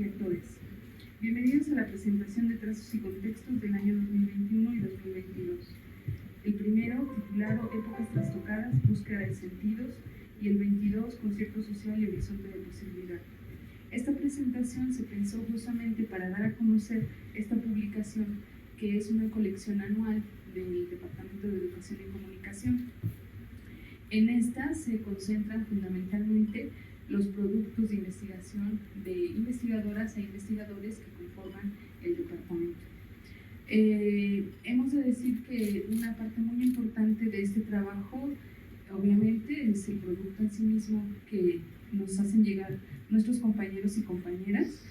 y actores. Bienvenidos a la presentación de trazos y contextos del año 2021 y 2022. El primero, titulado Épocas trastocadas, búsqueda de sentidos, y el 22, concierto social y horizonte de posibilidad. Esta presentación se pensó justamente para dar a conocer esta publicación, que es una colección anual del Departamento de Educación y Comunicación. En esta se concentran fundamentalmente los productos de investigación de investigadoras e investigadores que conforman el departamento. Hemos de decir que una parte muy importante de este trabajo, obviamente, es el producto en sí mismo que nos hacen llegar nuestros compañeros y compañeras,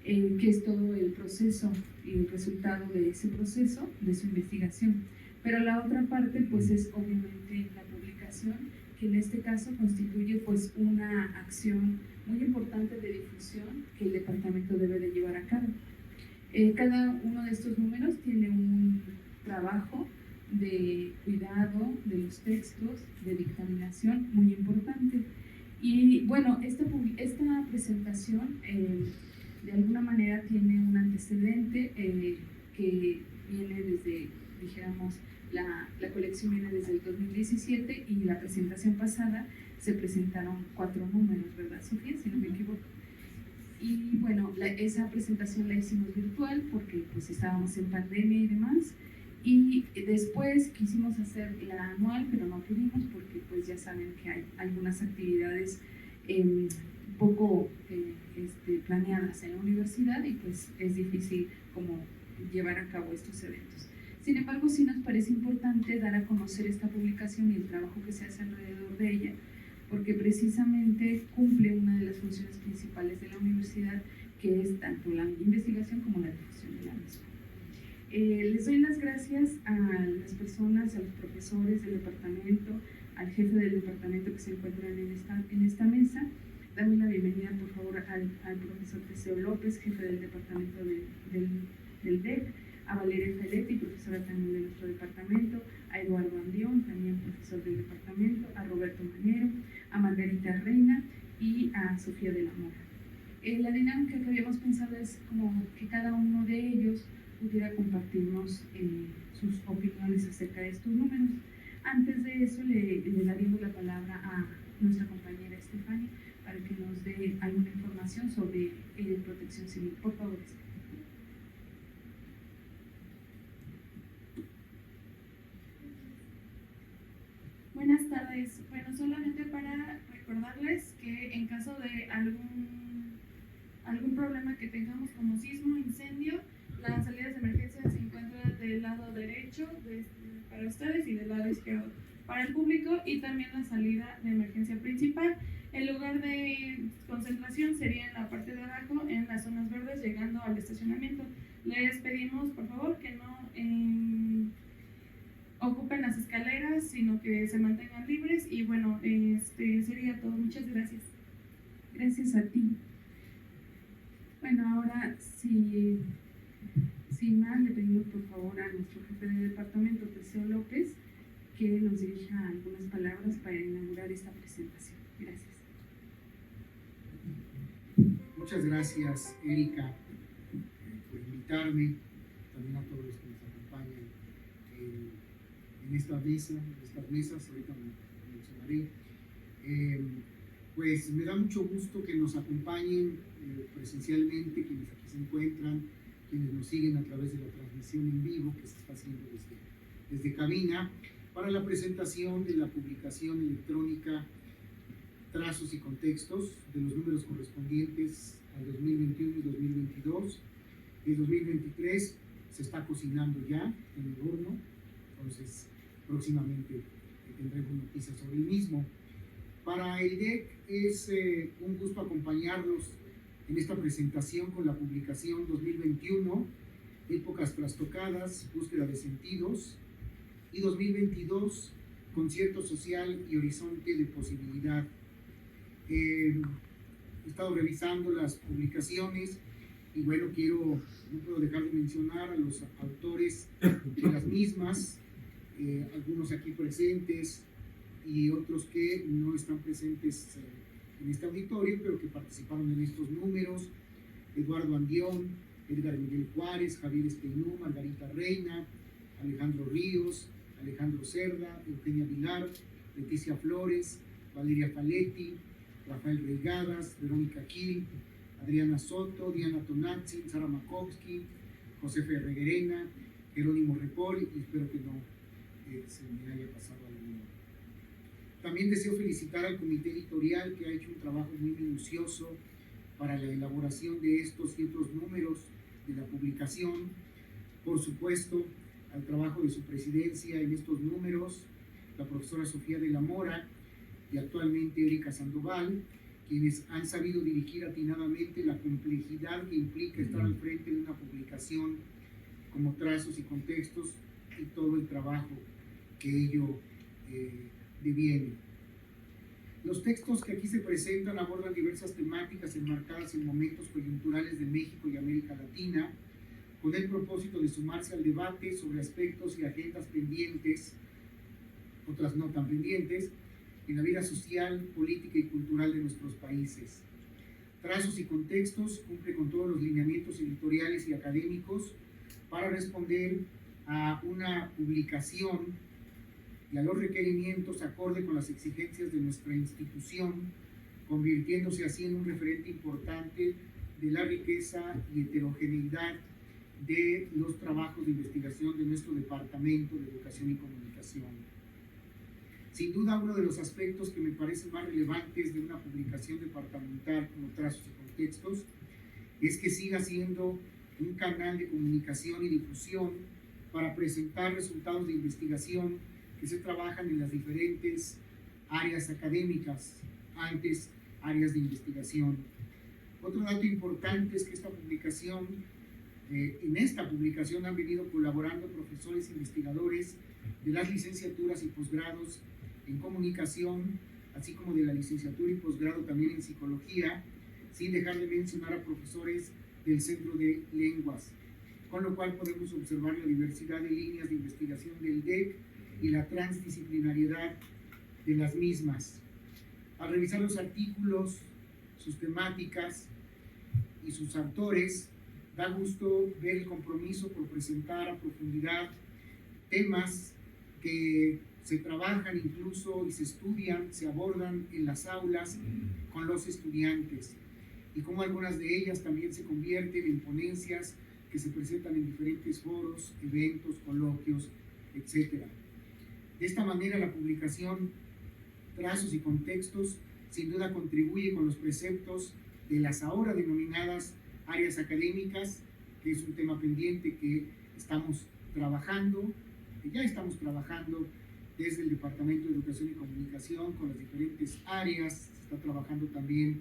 que es todo el proceso y el resultado de ese proceso, de su investigación. Pero la otra parte, pues, es obviamente la publicación, que en este caso constituye, pues, una acción muy importante de difusión que el departamento debe de llevar a cabo. Cada uno de estos números tiene un trabajo de cuidado de los textos, de dictaminación muy importante. Y bueno, esta presentación de alguna manera tiene un antecedente que viene desde, dijéramos, la colección viene desde el 2017 y la presentación pasada se presentaron 4 números, ¿verdad, Sofía? Si no me equivoco. Y bueno, esa presentación la hicimos virtual porque pues estábamos en pandemia y demás. Y después quisimos hacer la anual, pero no pudimos porque pues ya saben que hay algunas actividades poco planeadas en la universidad y pues es difícil como llevar a cabo estos eventos. Sin embargo, sí nos parece importante dar a conocer esta publicación y el trabajo que se hace alrededor de ella, porque precisamente cumple una de las funciones principales de la universidad, que es tanto la investigación como la difusión de la misma. Les doy las gracias a las personas, a los profesores del departamento, al jefe del departamento que se encuentran en esta mesa. Dame la bienvenida, por favor, al profesor Teseo López, jefe del departamento del DEC, a Valeria Feletti, profesora también de nuestro departamento, a Eduardo Andión, también profesor del departamento, a Roberto Manero, a Margarita Reina y a Sofía de la Mora. La dinámica que habíamos pensado es como que cada uno de ellos pudiera compartirnos sus opiniones acerca de estos números. Antes de eso le daríamos la palabra a nuestra compañera Estefania para que nos dé alguna información sobre protección civil. Por favor, Estefania. Buenas tardes. Bueno, solamente para recordarles que en caso de algún problema que tengamos como sismo, incendio, las salidas de emergencia se encuentran del lado derecho para ustedes y del lado izquierdo para el público, y también la salida de emergencia principal. El lugar de concentración sería en la parte de abajo, en las zonas verdes, llegando al estacionamiento. Les pedimos, por favor, que no ocupen las escaleras, sino que se mantengan libres. Y bueno, sería todo. Muchas gracias. Gracias a ti. Bueno, ahora sin más, le pedimos por favor a nuestro jefe de departamento, Teseo López, que nos dirija algunas palabras para inaugurar esta presentación. Gracias. Muchas gracias, Erika, por invitarme, también a todos los que nos acompañan en estas mesas, ahorita mencionaré. Pues me da mucho gusto que nos acompañen presencialmente, quienes aquí se encuentran, quienes nos siguen a través de la transmisión en vivo que se está haciendo desde cabina, para la presentación de la publicación electrónica Trazos y Contextos de los números correspondientes al 2021 y 2022. El 2023 se está cocinando ya en el horno, entonces próximamente tendremos noticias sobre el mismo. Para el DEC es un gusto acompañarlos en esta presentación con la publicación 2021, Épocas trastocadas, búsqueda de sentidos, y 2022, concierto social y horizonte de posibilidad. He estado revisando las publicaciones y bueno, no puedo dejar de mencionar a los autores de las mismas, algunos aquí presentes y otros que no están presentes en este auditorio, pero que participaron en estos números. Eduardo Andión, Edgar Miguel Juárez, Javier Esteinú, Margarita Reina, Alejandro Ríos, Alejandro Cerda, Eugenia Vilar, Leticia Flores, Valeria Paletti, Rafael Reigadas, Verónica Gil, Adriana Soto, Diana Tonazzi, Sara Makovsky, José Ferreguerena, Jerónimo Repol, y espero que no se me haya pasado alguno. También deseo felicitar al comité editorial que ha hecho un trabajo muy minucioso para la elaboración de estos y otros números de la publicación. Por supuesto, al trabajo de su presidencia en estos números, la profesora Sofía de la Mora y actualmente Erika Sandoval, quienes han sabido dirigir atinadamente la complejidad que implica estar al frente de una publicación como Trazos y Contextos y todo el trabajo que ello deviene. Los textos que aquí se presentan abordan diversas temáticas enmarcadas en momentos coyunturales de México y América Latina, con el propósito de sumarse al debate sobre aspectos y agendas pendientes, otras no tan pendientes, en la vida social, política y cultural de nuestros países. Trazos y Contextos cumple con todos los lineamientos editoriales y académicos para responder a una publicación y a los requerimientos acorde con las exigencias de nuestra institución, convirtiéndose así en un referente importante de la riqueza y heterogeneidad de los trabajos de investigación de nuestro Departamento de Educación y Comunicación. Sin duda, uno de los aspectos que me parecen más relevantes de una publicación departamental como Trazos y Contextos es que siga siendo un canal de comunicación y difusión para presentar resultados de investigación que se trabajan en las diferentes áreas académicas, antes áreas de investigación. Otro dato importante es que en esta publicación han venido colaborando profesores investigadores de las licenciaturas y posgrados en comunicación, así como de la licenciatura y posgrado también en psicología, sin dejar de mencionar a profesores del Centro de Lenguas, con lo cual podemos observar la diversidad de líneas de investigación del DEC y la transdisciplinariedad de las mismas. Al revisar los artículos, sus temáticas y sus autores, da gusto ver el compromiso por presentar a profundidad temas que se trabajan incluso y se estudian, se abordan en las aulas con los estudiantes, y cómo algunas de ellas también se convierten en ponencias que se presentan en diferentes foros, eventos, coloquios, etc. De esta manera, la publicación Trazos y Contextos sin duda contribuye con los preceptos de las ahora denominadas áreas académicas, que es un tema pendiente que estamos trabajando, que ya estamos trabajando desde el Departamento de Educación y Comunicación con las diferentes áreas. Se está trabajando también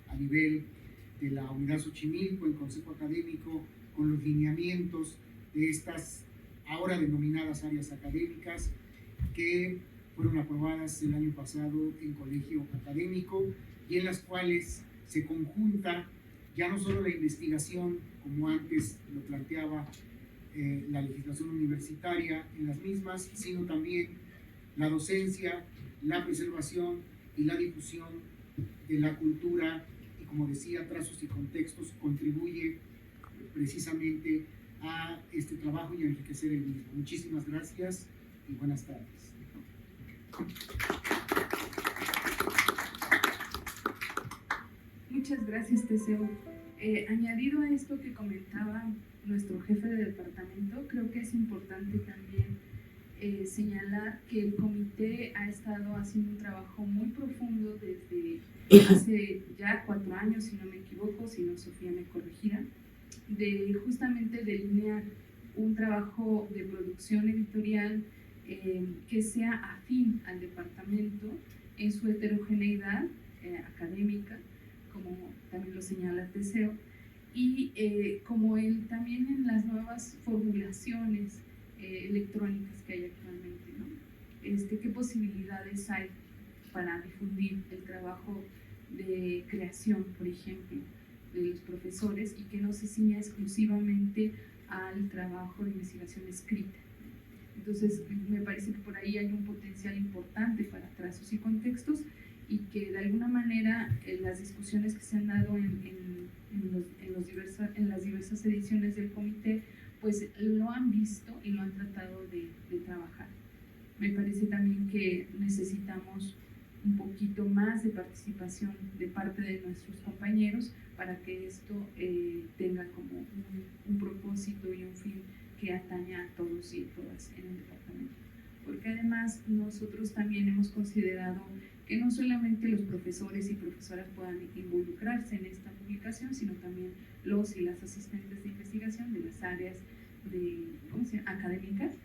a nivel de la Unidad Xochimilco, el Consejo Académico, con los lineamientos de estas ahora denominadas áreas académicas que fueron aprobadas el año pasado en colegio académico y en las cuales se conjunta ya no solo la investigación, como antes lo planteaba la legislación universitaria en las mismas, sino también la docencia, la preservación y la difusión de la cultura, y como decía, Trazos y Contextos contribuye precisamente a este trabajo y a enriquecer el mismo. Muchísimas gracias y buenas tardes. Muchas gracias, Teseo. Añadido a esto que comentaba nuestro jefe de departamento, creo que es importante también señalar que el comité ha estado haciendo un trabajo muy profundo desde hace ya 4 años, si no me equivoco, si no Sofía me corregirá, de justamente delinear un trabajo de producción editorial que sea afín al departamento en su heterogeneidad académica, como también lo señala Teseo, y como él también en las nuevas formulaciones electrónicas que hay actualmente, ¿no? ¿Qué posibilidades hay para difundir el trabajo de creación, por ejemplo, de los profesores, y que no se ciña exclusivamente al trabajo de investigación escrita? Entonces, me parece que por ahí hay un potencial importante para Trazos y Contextos, y que de alguna manera las discusiones que se han dado en en las diversas ediciones del comité, pues lo han visto y lo han tratado de trabajar. Me parece también que necesitamos un poquito más de participación de parte de nuestros compañeros para que esto tenga como un propósito y un fin que atañe a todos y todas en el departamento. Porque además nosotros también hemos considerado que no solamente los profesores y profesoras puedan involucrarse en esta publicación, sino también los y las asistentes de investigación de las áreas académicas,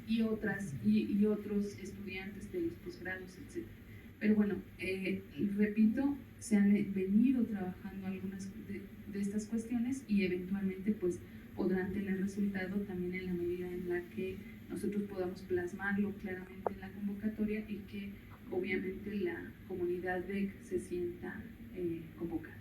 y otros estudiantes de los posgrados, etc. Pero bueno, repito, se han venido trabajando algunas de estas cuestiones y eventualmente pues podrán tener resultado también en la medida en la que nosotros podamos plasmarlo claramente en la convocatoria y que obviamente la comunidad DEC se sienta convocada.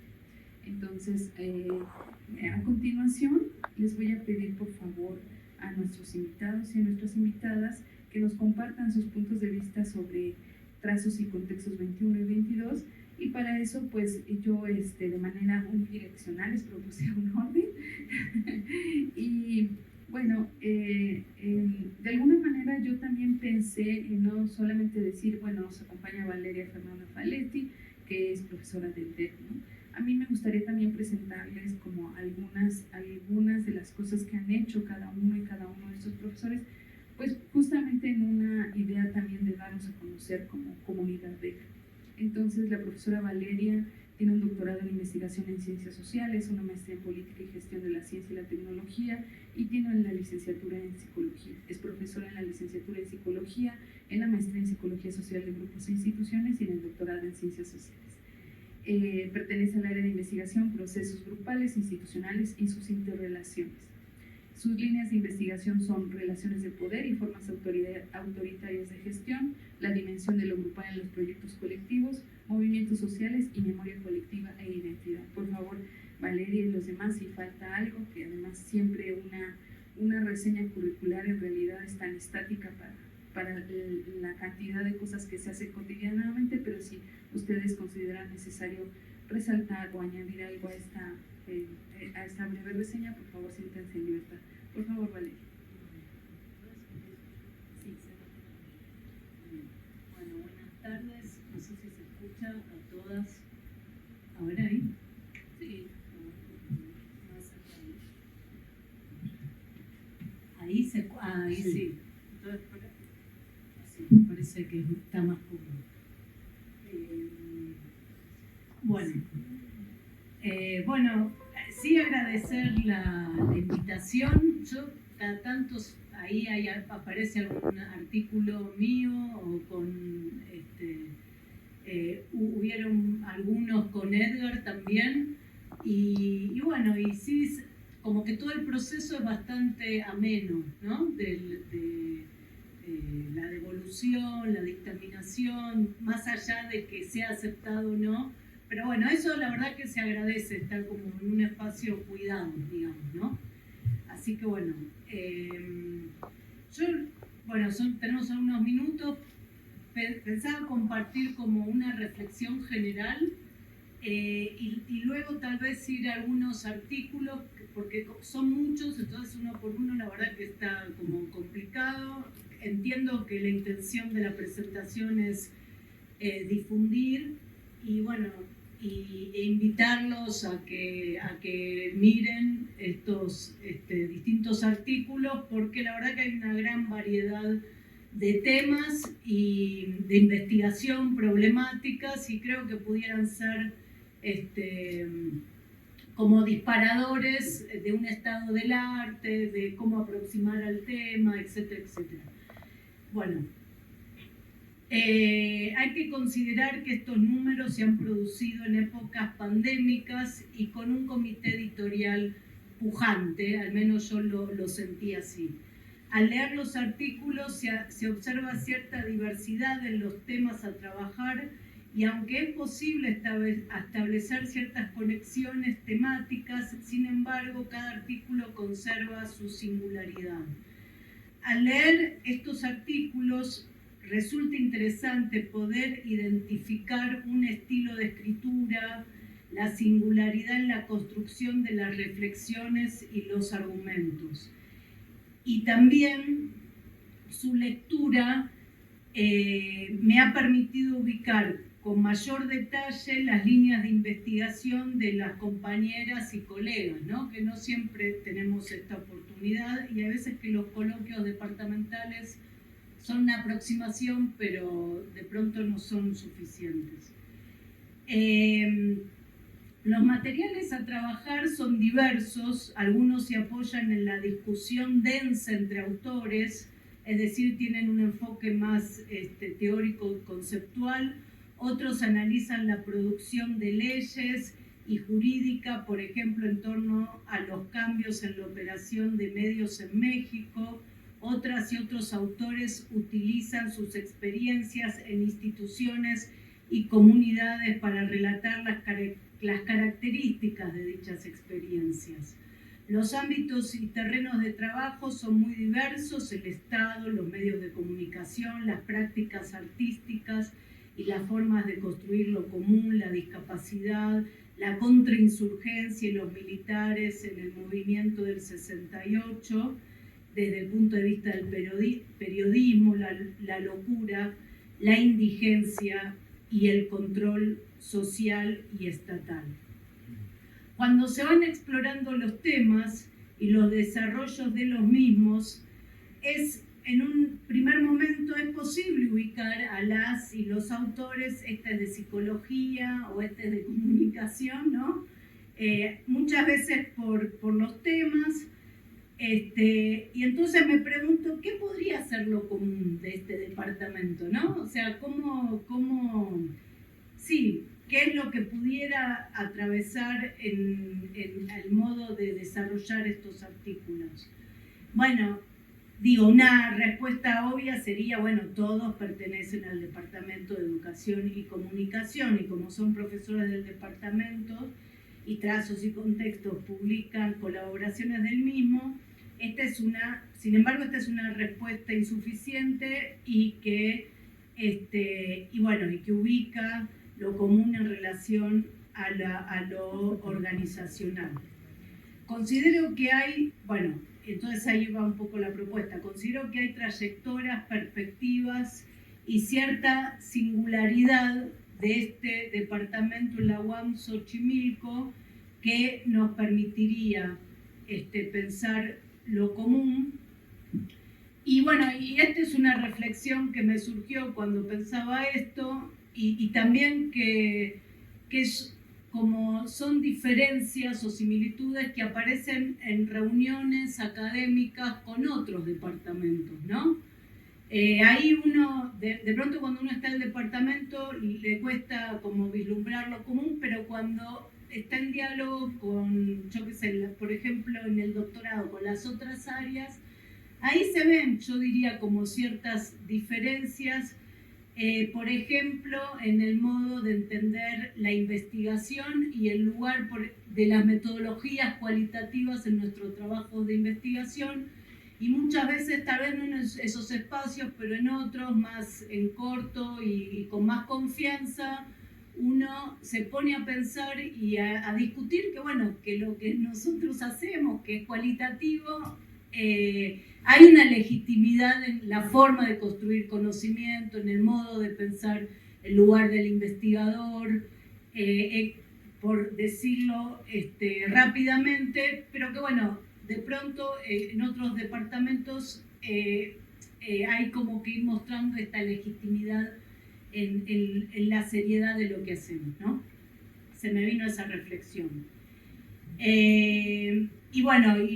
Entonces, a continuación les voy a pedir por favor a nuestros invitados y a nuestras invitadas que nos compartan sus puntos de vista sobre trazos y contextos 21 y 22, y para eso pues yo de manera unidireccional les propuse un orden y bueno, de alguna manera yo también pensé en no solamente decir, bueno, nos acompaña Valeria Fernanda Faletti, que es profesora del TEC, ¿no? A mí me gustaría también presentarles como algunas de las cosas que han hecho cada uno de estos profesores, pues justamente en una idea también de darnos a conocer como comunidad DEC. Entonces, la profesora Valeria tiene un doctorado en investigación en ciencias sociales, una maestría en política y gestión de la ciencia y la tecnología, y tiene la licenciatura en psicología. Es profesora en la licenciatura en psicología, en la maestría en psicología social de grupos e instituciones y en el doctorado en ciencias sociales. Pertenece al área de investigación, procesos grupales, institucionales y sus interrelaciones. Sus líneas de investigación son relaciones de poder y formas autoritarias de gestión, la dimensión de lo grupal en los proyectos colectivos, movimientos sociales y memoria colectiva e identidad. Por favor, Valeria y los demás, si falta algo, que además siempre una reseña curricular en realidad es tan estática para la cantidad de cosas que se hace cotidianamente, pero si ustedes consideran necesario resaltar o añadir algo a esta breve reseña, por favor, siéntense en libertad. Por favor, Valeria. Sí, bueno, buenas tardes. No sé si se escucha a todas. ¿Ahora ahí? Sí. Ahí sí. Entonces, así, me parece que está más cómodo. Bueno, sí agradecer la invitación. Yo cada tantos ahí aparece algún artículo mío o con hubieron algunos con Edgar también y bueno, y sí, como que todo el proceso es bastante ameno, ¿no? De la devolución, la dictaminación, más allá de que sea aceptado o no, pero bueno, eso la verdad que se agradece, estar como en un espacio cuidado, digamos, ¿no? Así que bueno, tenemos algunos minutos. Pensaba compartir como una reflexión general y luego tal vez ir a algunos artículos, porque son muchos, entonces uno por uno la verdad que está como complicado. Entiendo que la intención de la presentación es difundir y bueno, e invitarlos a que miren estos distintos artículos, porque la verdad que hay una gran variedad de temas y de investigación, problemáticas, y creo que pudieran ser como disparadores de un estado del arte, de cómo aproximar al tema, etcétera, etcétera. Bueno, hay que considerar que estos números se han producido en épocas pandémicas y con un comité editorial pujante, al menos yo lo sentí así. Al leer los artículos se observa cierta diversidad en los temas a trabajar y aunque es posible establecer ciertas conexiones temáticas, sin embargo, cada artículo conserva su singularidad. Al leer estos artículos, resulta interesante poder identificar un estilo de escritura la singularidad en la construcción de las reflexiones y los argumentos. Y también su lectura me ha permitido ubicar con mayor detalle las líneas de investigación de las compañeras y colegas, ¿no? Que no siempre tenemos esta oportunidad y a veces que los coloquios departamentales son una aproximación, pero de pronto no son suficientes. Los materiales a trabajar son diversos, algunos se apoyan en la discusión densa entre autores, es decir, tienen un enfoque más teórico conceptual, otros analizan la producción de leyes y jurídica, por ejemplo, en torno a los cambios en la operación de medios en México. Otras y otros autores utilizan sus experiencias en instituciones y comunidades para relatar las características de dichas experiencias. Los ámbitos y terrenos de trabajo son muy diversos: el Estado, los medios de comunicación, las prácticas artísticas y las formas de construir lo común, la discapacidad, la contrainsurgencia y los militares en el movimiento del 68, desde el punto de vista del periodismo, la locura, la indigencia y el control social y estatal. Cuando se van explorando los temas y los desarrollos de los mismos, en un primer momento es posible ubicar a las y los autores, este es de psicología o este es de comunicación, ¿no? Muchas veces por los temas, y entonces me pregunto, ¿qué podría ser lo común de este departamento, ¿no? O sea, ¿qué es lo que pudiera atravesar en el modo de desarrollar estos artículos? Bueno, una respuesta obvia sería, todos pertenecen al Departamento de Educación y Comunicación, y como son profesores del departamento y Trazos y Contextos publican colaboraciones del mismo. Sin embargo, esta es una respuesta insuficiente y que ubica lo común en relación a lo organizacional. Considero que hay, entonces ahí va un poco la propuesta, considero que hay trayectorias, perspectivas y cierta singularidad de este departamento en la UAM Xochimilco que nos permitiría pensar lo común. Y esta es una reflexión que me surgió cuando pensaba esto, y también que es como son diferencias o similitudes que aparecen en reuniones académicas con otros departamentos, ¿no? Ahí uno, de pronto cuando uno está en el departamento le cuesta como vislumbrar lo común, pero cuando está en diálogo con, por ejemplo, en el doctorado, con las otras áreas, ahí se ven, yo diría, como ciertas diferencias, por ejemplo, en el modo de entender la investigación y el lugar de las metodologías cualitativas en nuestro trabajo de investigación, y muchas veces, tal vez no en esos espacios, pero en otros, más en corto y con más confianza, uno se pone a pensar y a discutir que lo que nosotros hacemos, que es cualitativo, hay una legitimidad en la forma de construir conocimiento, en el modo de pensar el lugar del investigador, por decirlo rápidamente, pero que de pronto en otros departamentos hay como que ir mostrando esta legitimidad en la seriedad de lo que hacemos, ¿no? Se me vino esa reflexión. Y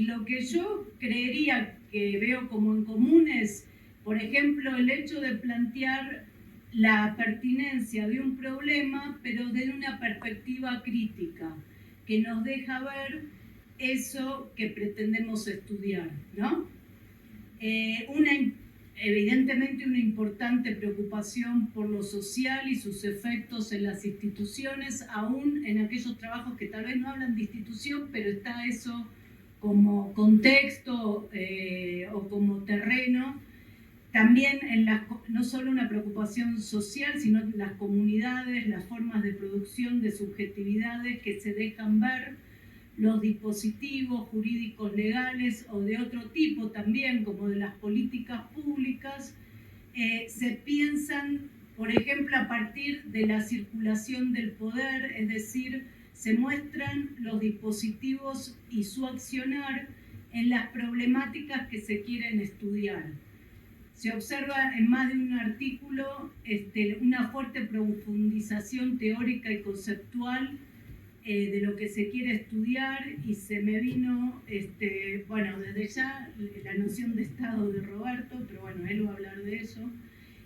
lo que yo creería que veo como en común es, por ejemplo, el hecho de plantear la pertinencia de un problema, pero desde una perspectiva crítica, que nos deja ver eso que pretendemos estudiar, ¿no? Evidentemente una importante preocupación por lo social y sus efectos en las instituciones, aún en aquellos trabajos que tal vez no hablan de institución, pero está eso como contexto o como terreno. también no solo una preocupación social, sino en las comunidades, las formas de producción de subjetividades que se dejan ver, los dispositivos jurídicos legales o de otro tipo también, como de las políticas públicas, se piensan, por ejemplo, a partir de la circulación del poder, es decir, se muestran los dispositivos y su accionar en las problemáticas que se quieren estudiar. Se observa en más de un artículo una fuerte profundización teórica y conceptual de lo que se quiere estudiar, y se me vino, bueno, desde ya la noción de Estado de Roberto, pero bueno, él va a hablar de eso.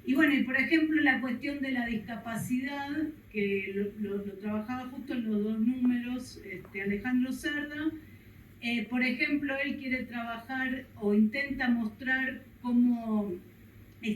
Y bueno, y por ejemplo la cuestión de la discapacidad, que lo trabajaba justo en los dos números Alejandro Cerda. Por ejemplo, él quiere trabajar o intenta mostrar cómo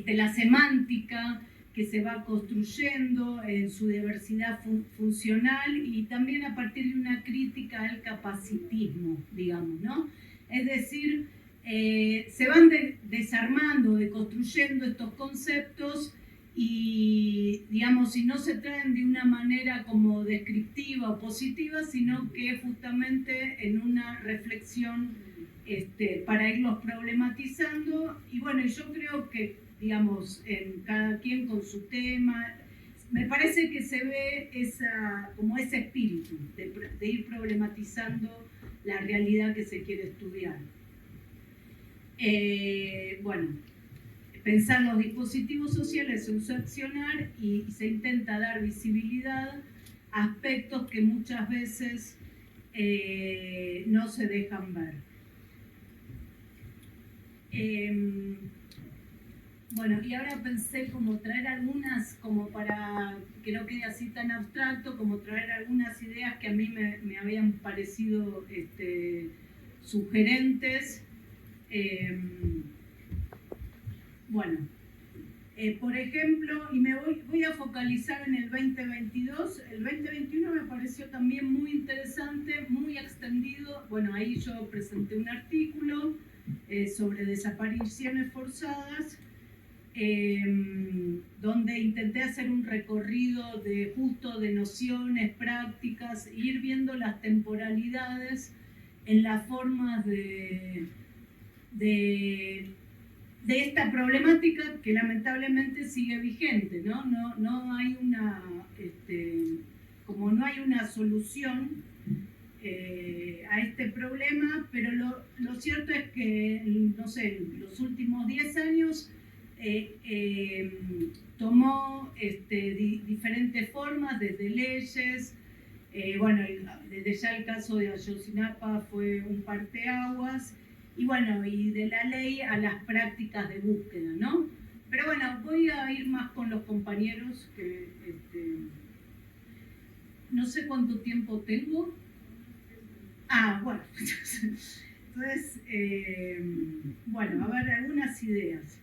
la semántica que se va construyendo en su diversidad funcional, y también a partir de una crítica al capacitismo, digamos, ¿no? Es decir, se van desarmando, deconstruyendo estos conceptos y, digamos, y no se traen de una manera como descriptiva o positiva, sino que justamente en una reflexión para irlos problematizando. Y bueno, yo creo que, digamos, en cada quien con su tema, me parece que se ve como ese espíritu de ir problematizando la realidad que se quiere estudiar. Bueno, pensar los dispositivos sociales en su accionar, y se intenta dar visibilidad a aspectos que muchas veces no se dejan ver. Bueno, y ahora pensé como traer algunas, como para que no quede así tan abstracto, como traer algunas ideas que a mí me habían parecido sugerentes. Bueno, por ejemplo, y me voy a focalizar en el 2022. El 2021 me pareció también muy interesante, muy extendido. Bueno, ahí yo presenté un artículo sobre desapariciones forzadas, donde intenté hacer un recorrido de nociones, prácticas, e ir viendo las temporalidades en las formas de esta problemática que lamentablemente sigue vigente, ¿no? No hay una, como no hay una solución a este problema, pero lo cierto es que, no sé, en los últimos 10 años tomó diferentes formas, desde leyes, bueno, desde ya el caso de Ayotzinapa fue un parteaguas, y bueno, y de la ley a las prácticas de búsqueda, ¿no? Pero bueno, voy a ir más con los compañeros, que no sé cuánto tiempo tengo. Bueno, entonces, bueno, a ver, algunas ideas.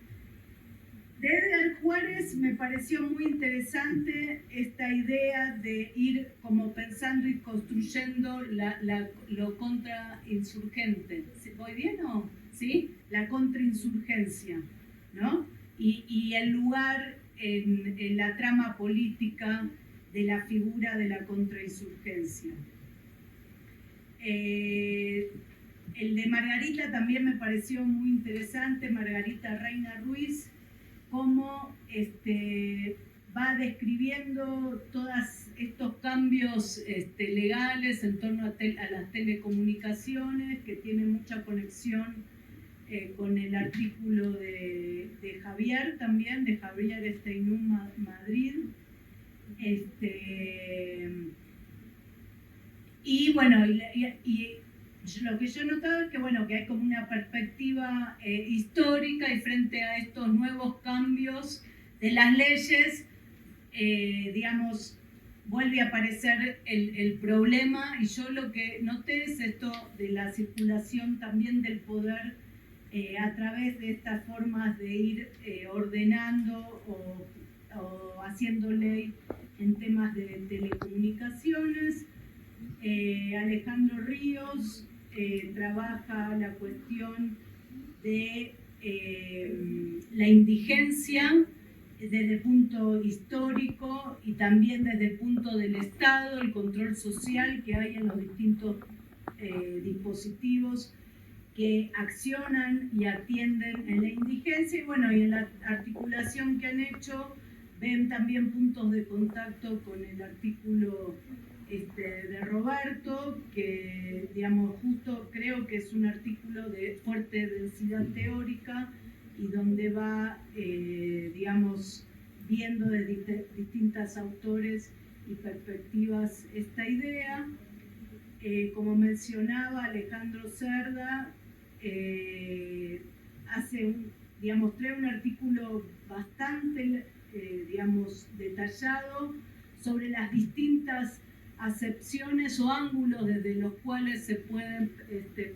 De Edgar Juárez me pareció muy interesante esta idea de ir como pensando y construyendo lo contrainsurgente. ¿Voy bien o sí? La contrainsurgencia, ¿no? Y el lugar en la trama política de la figura de la contrainsurgencia. El de Margarita también me pareció muy interesante, Margarita Reina Ruiz, cómo va describiendo todos estos cambios legales en torno a las telecomunicaciones, que tiene mucha conexión con el artículo de Javier también, de Javier Steinum Madrid. Y bueno, y lo que yo notaba es que, bueno, que hay como una perspectiva histórica, y frente a estos nuevos cambios de las leyes, digamos, vuelve a aparecer el problema, y yo lo que noté es esto de la circulación también del poder a través de estas formas de ir ordenando o haciendo ley en temas de telecomunicaciones. Alejandro Ríos trabaja la cuestión de la indigencia desde el punto histórico y también desde el punto del Estado, el control social que hay en los distintos dispositivos que accionan y atienden en la indigencia, y bueno, y en la articulación que han hecho ven también puntos de contacto con el artículo de Roberto, que digamos justo creo que es un artículo de fuerte densidad teórica y donde va digamos viendo de distintos autores y perspectivas esta idea. Como mencionaba Alejandro Cerda, trae un artículo bastante digamos detallado sobre las distintas acepciones o ángulos desde los cuales se puede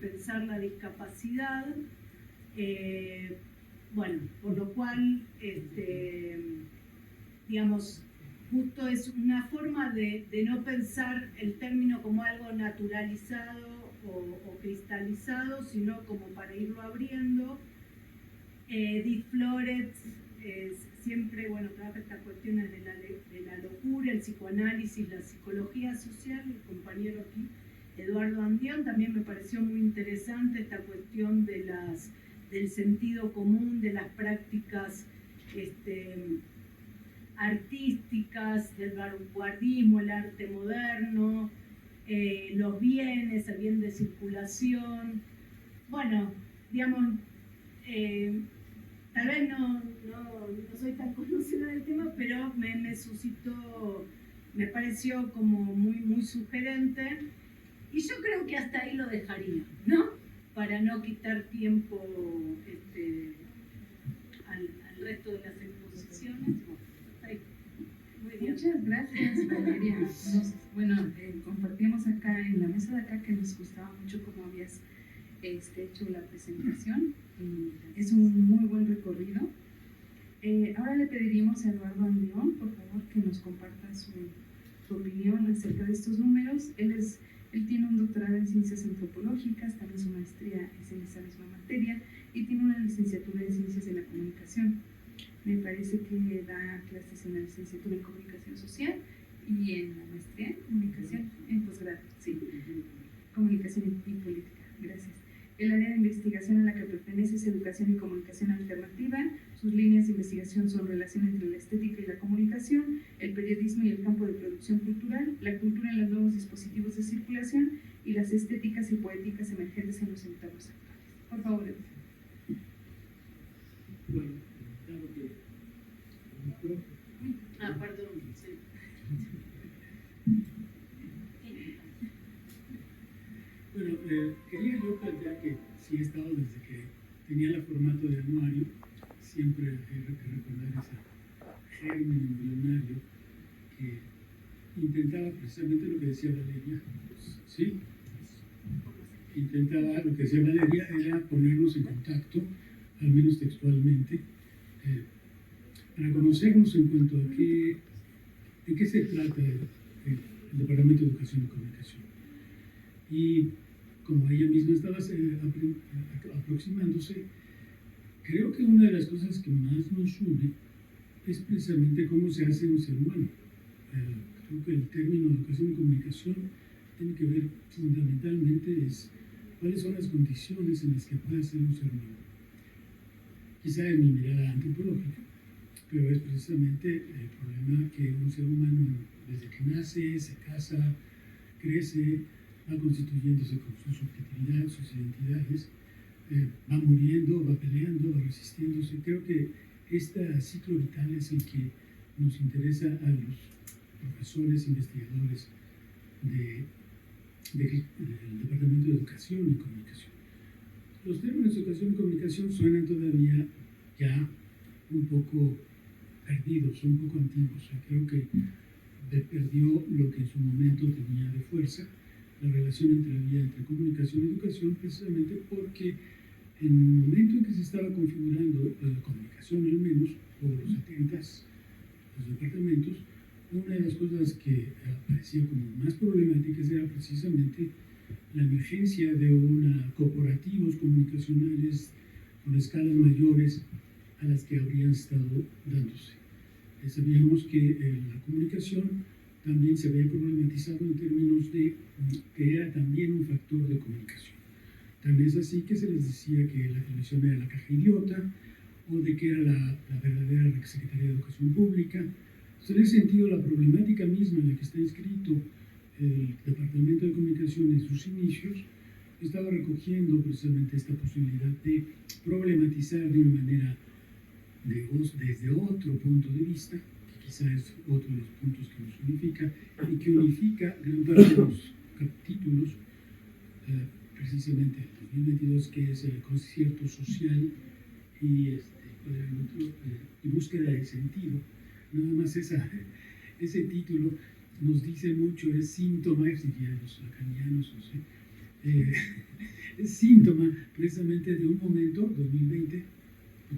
pensar la discapacidad. Bueno, por lo cual digamos justo es una forma de no pensar el término como algo naturalizado o cristalizado, sino como para irlo abriendo. Edith Flores siempre, bueno, trabaja estas cuestiones de la locura, el psicoanálisis, la psicología social. El compañero aquí, Eduardo Andión, también me pareció muy interesante esta cuestión del sentido común, de las prácticas artísticas, del vanguardismo, el arte moderno, los bienes, el bien de circulación. Bueno, digamos, tal vez no soy tan conocida del tema, pero me suscitó, me pareció como muy sugerente, y yo creo que hasta ahí lo dejaría, ¿no? Para no quitar tiempo al resto de las exposiciones. Muchas gracias, Valeria. Compartimos acá en la mesa de acá que nos gustaba mucho cómo habías hecho la presentación. Es un muy buen recorrido. Ahora le pediríamos a Eduardo Andión, por favor, que nos comparta su opinión acerca de estos números. Él tiene un doctorado en ciencias antropológicas, también su maestría es en esa misma materia, y tiene una licenciatura en ciencias de la comunicación. Me parece que da clases en la licenciatura en comunicación social y en la maestría en comunicación, en posgrado, sí, comunicación y política. Gracias. El área de investigación a la que pertenece es educación y comunicación alternativa. Sus líneas de investigación son relación entre la estética y la comunicación, el periodismo y el campo de producción cultural, la cultura en los nuevos dispositivos de circulación y las estéticas y poéticas emergentes en los entornos actuales. Por favor, Eduardo. Bueno, claro que... Perdón, sí. Bueno, quería yo plantear que sí he estado desde que tenía el formato de anuario, siempre hay que recordar ese germen embrionario que intentaba precisamente lo que decía Valeria, ¿sí? Intentaba, lo que decía Valeria era ponernos en contacto, al menos textualmente, para conocernos en cuanto a de qué se trata el Departamento de Educación y Comunicación. Y como ella misma estaba aproximándose, creo que una de las cosas que más nos une es precisamente cómo se hace un ser humano. Creo que el término educación y comunicación tiene que ver fundamentalmente es cuáles son las condiciones en las que puede ser un ser humano. Quizá en mi mirada antropológica, pero es precisamente el problema que un ser humano desde que nace, se casa, crece, va constituyéndose con su subjetividad, sus identidades, va muriendo, va peleando, va resistiéndose. Creo que este ciclo vital es el que nos interesa a los profesores, investigadores del Departamento de Educación y Comunicación. Los términos de educación y comunicación suenan todavía ya un poco perdidos, un poco antiguos. Creo que perdió lo que en su momento tenía de fuerza, la relación entre comunicación y educación, precisamente porque en el momento en que se estaba configurando la comunicación, al menos, por los 70, los departamentos, una de las cosas que parecía como más problemáticas era precisamente la emergencia de corporativos comunicacionales con escalas mayores a las que habrían estado dándose. Sabíamos que la comunicación también se había problematizado en términos de que era también un factor de comunicación. Tal vez así que se les decía que la televisión era la caja idiota, o de que era la verdadera Secretaría de Educación Pública. En ese sentido, la problemática misma en la que está inscrito el Departamento de Comunicación en sus inicios estaba recogiendo precisamente esta posibilidad de problematizar de una manera desde otro punto de vista, que quizá es otro de los puntos que nos unifica y que unifica gran parte de los capítulos, precisamente el 2022, que es el concierto social y búsqueda de sentido. Nada más ese título nos dice mucho, es síntoma, si los lacanianos, no sé, es síntoma precisamente de un momento, 2020,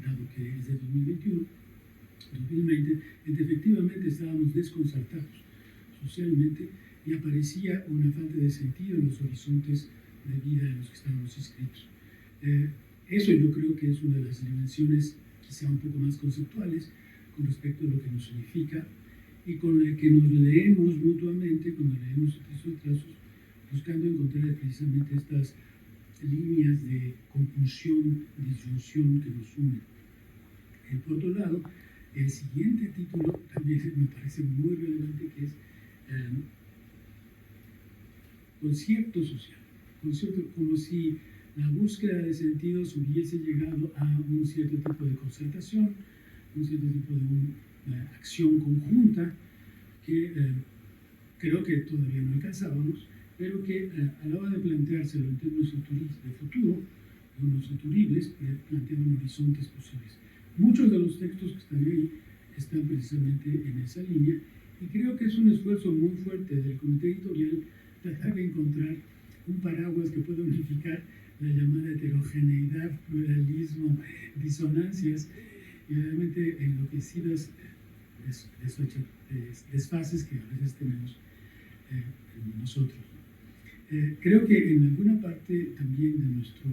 dado que es de 2021, 2020, en que efectivamente estábamos desconcertados socialmente y aparecía una falta de sentido en los horizontes de vida en los que estábamos inscritos. Eso yo creo que es una de las dimensiones quizá un poco más conceptuales con respecto a lo que nos significa y con el que nos leemos mutuamente cuando leemos estos trazos, buscando encontrar precisamente estas líneas de conjunción, disyunción que nos unen. Por otro lado, el siguiente título también me parece muy relevante, que es concierto social, concierto, como si la búsqueda de sentidos hubiese llegado a un cierto tipo de concertación, un cierto tipo de una acción conjunta que creo que todavía no alcanzábamos, pero que a la hora de planteárselo en términos de futuro, unos futuribles, planteaban horizontes posibles. Muchos de los textos que están ahí están precisamente en esa línea y creo que es un esfuerzo muy fuerte del comité editorial tratar de encontrar un paraguas que pueda unificar la llamada heterogeneidad, pluralismo, disonancias y realmente enloquecidas desfases que a veces tenemos nosotros. Creo que en alguna parte también de nuestro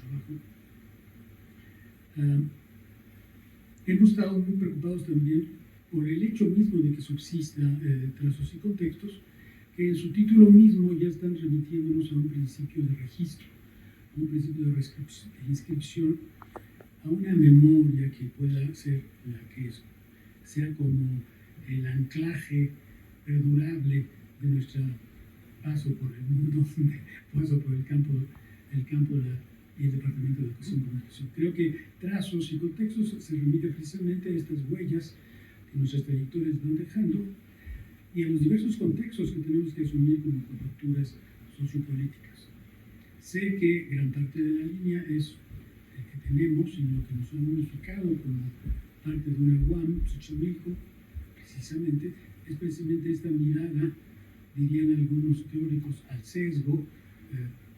trabajo hemos estado muy preocupados también por el hecho mismo de que subsista trazos y contextos, que en su título mismo ya están remitiéndonos a un principio de registro, a un principio de inscripción, a una memoria que pueda ser la que sea como el anclaje perdurable de nuestro paso por el mundo, paso por el campo y el Departamento de Educación y Comunicación. Creo que trazos y contextos se remiten precisamente a estas huellas que nuestras trayectorias van dejando y a los diversos contextos que tenemos que asumir como coyunturas sociopolíticas. Sé que gran parte de la línea es el que tenemos y lo que nos ha unificado como parte de una UAM, Xochimilco, precisamente, es precisamente esta mirada, dirían algunos teóricos, al sesgo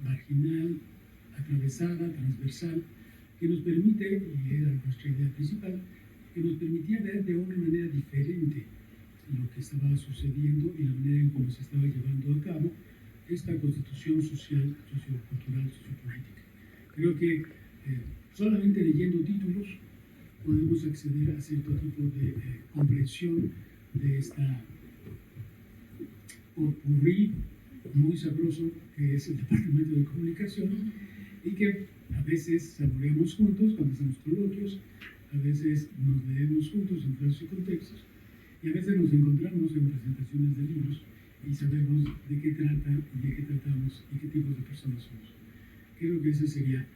marginal, atravesada, transversal, que nos permite, y era nuestra idea principal, que nos permitía ver de una manera diferente lo que estaba sucediendo y la manera en cómo se estaba llevando a cabo esta constitución social, sociocultural, sociopolítica. Creo que solamente leyendo títulos podemos acceder a cierto tipo de comprensión de esta popurrí muy sabroso que es el Departamento de Comunicación y que a veces saboreamos juntos cuando hacemos coloquios, a veces nos leemos juntos en trazos y contextos y a veces nos encontramos en presentaciones de libros y sabemos de qué trata y de qué tratamos y qué tipos de personas somos. Creo que esa sería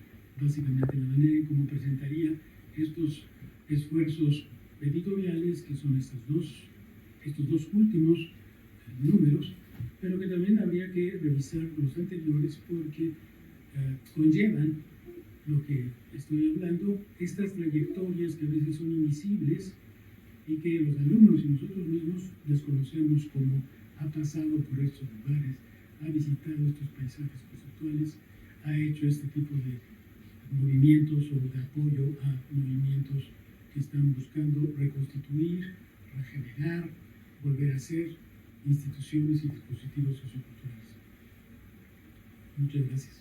básicamente la manera en cómo presentaría estos esfuerzos editoriales que son estos dos últimos números, pero que también habría que revisar los anteriores porque conllevan lo que estoy hablando, estas trayectorias que a veces son invisibles y que los alumnos y nosotros mismos desconocemos cómo ha pasado por estos lugares, ha visitado estos paisajes conceptuales, ha hecho este tipo de movimientos o de apoyo a movimientos que están buscando reconstituir, regenerar, volver a ser instituciones y dispositivos socioculturales. Muchas gracias.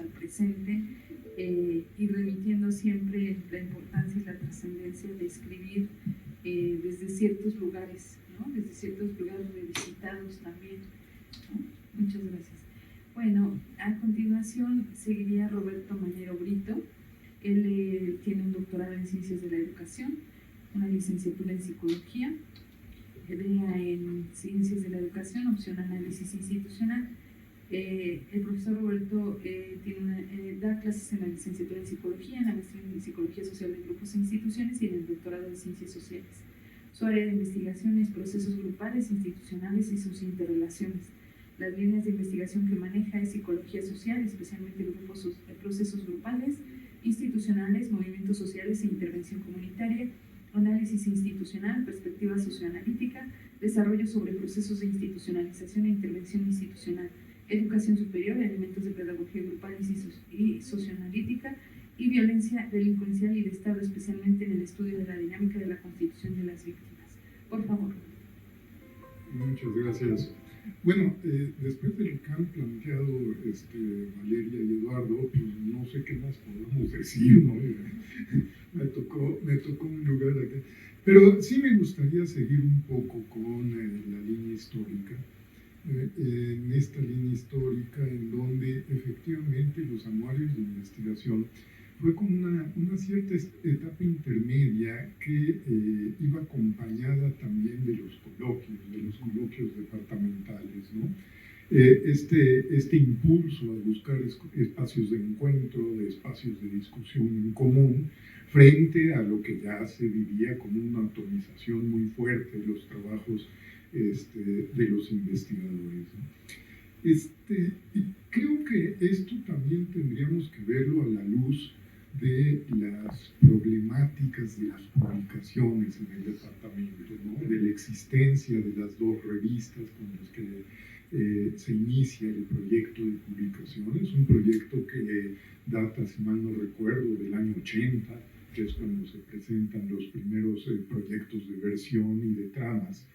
al presente y remitiendo siempre la importancia y la trascendencia de escribir desde ciertos lugares, ¿no? Desde ciertos lugares revisitados también, ¿no? Muchas gracias. Bueno, a continuación seguiría Roberto Mañero Brito. Él tiene un doctorado en Ciencias de la Educación, una licenciatura en Psicología, idea en Ciencias de la Educación, opción Análisis Institucional. El profesor Roberto da clases en la licenciatura en Psicología, en la maestría en Psicología Social de Grupos e Instituciones y en el doctorado en Ciencias Sociales. Su área de investigación es procesos grupales, institucionales y sus interrelaciones. Las líneas de investigación que maneja es psicología social, especialmente procesos grupales, institucionales, movimientos sociales e intervención comunitaria, análisis institucional, perspectiva socioanalítica, desarrollo sobre procesos de institucionalización e intervención institucional, educación superior, elementos de pedagogía grupal y socioanalítica, y violencia delincuencial y de Estado, especialmente en el estudio de la dinámica de la constitución de las víctimas. Por favor. Muchas gracias. Bueno, después del que han planteado Valeria y Eduardo, pues no sé qué más podemos decir, ¿no? Me tocó un lugar acá. Pero sí me gustaría seguir un poco con la línea histórica. En esta línea histórica en donde efectivamente los anuarios de investigación fue como una cierta etapa intermedia que iba acompañada también de los coloquios departamentales, ¿no? Este impulso a buscar espacios de encuentro, de espacios de discusión en común, frente a lo que ya se vivía como una atomización muy fuerte de los trabajos de los investigadores, ¿no? Y creo que esto también tendríamos que verlo a la luz de las problemáticas de las publicaciones en el departamento, ¿no? De la existencia de las dos revistas con las que se inicia el proyecto de publicaciones, un proyecto que data, si mal no recuerdo, del año 80, que es cuando se presentan los primeros proyectos de versión y de tramas,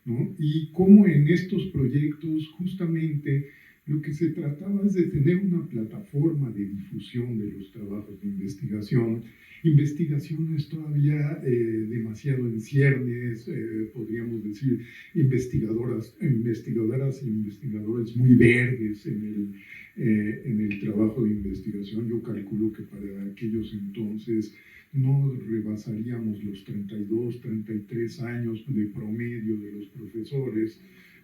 ¿no? Y cómo en estos proyectos justamente lo que se trataba es de tener una plataforma de difusión de los trabajos de investigaciones todavía demasiado en ciernes, podríamos decir investigadoras e investigadores muy verdes en el trabajo de investigación. Yo calculo que para aquellos entonces no rebasaríamos los 32, 33 años de promedio de los profesores,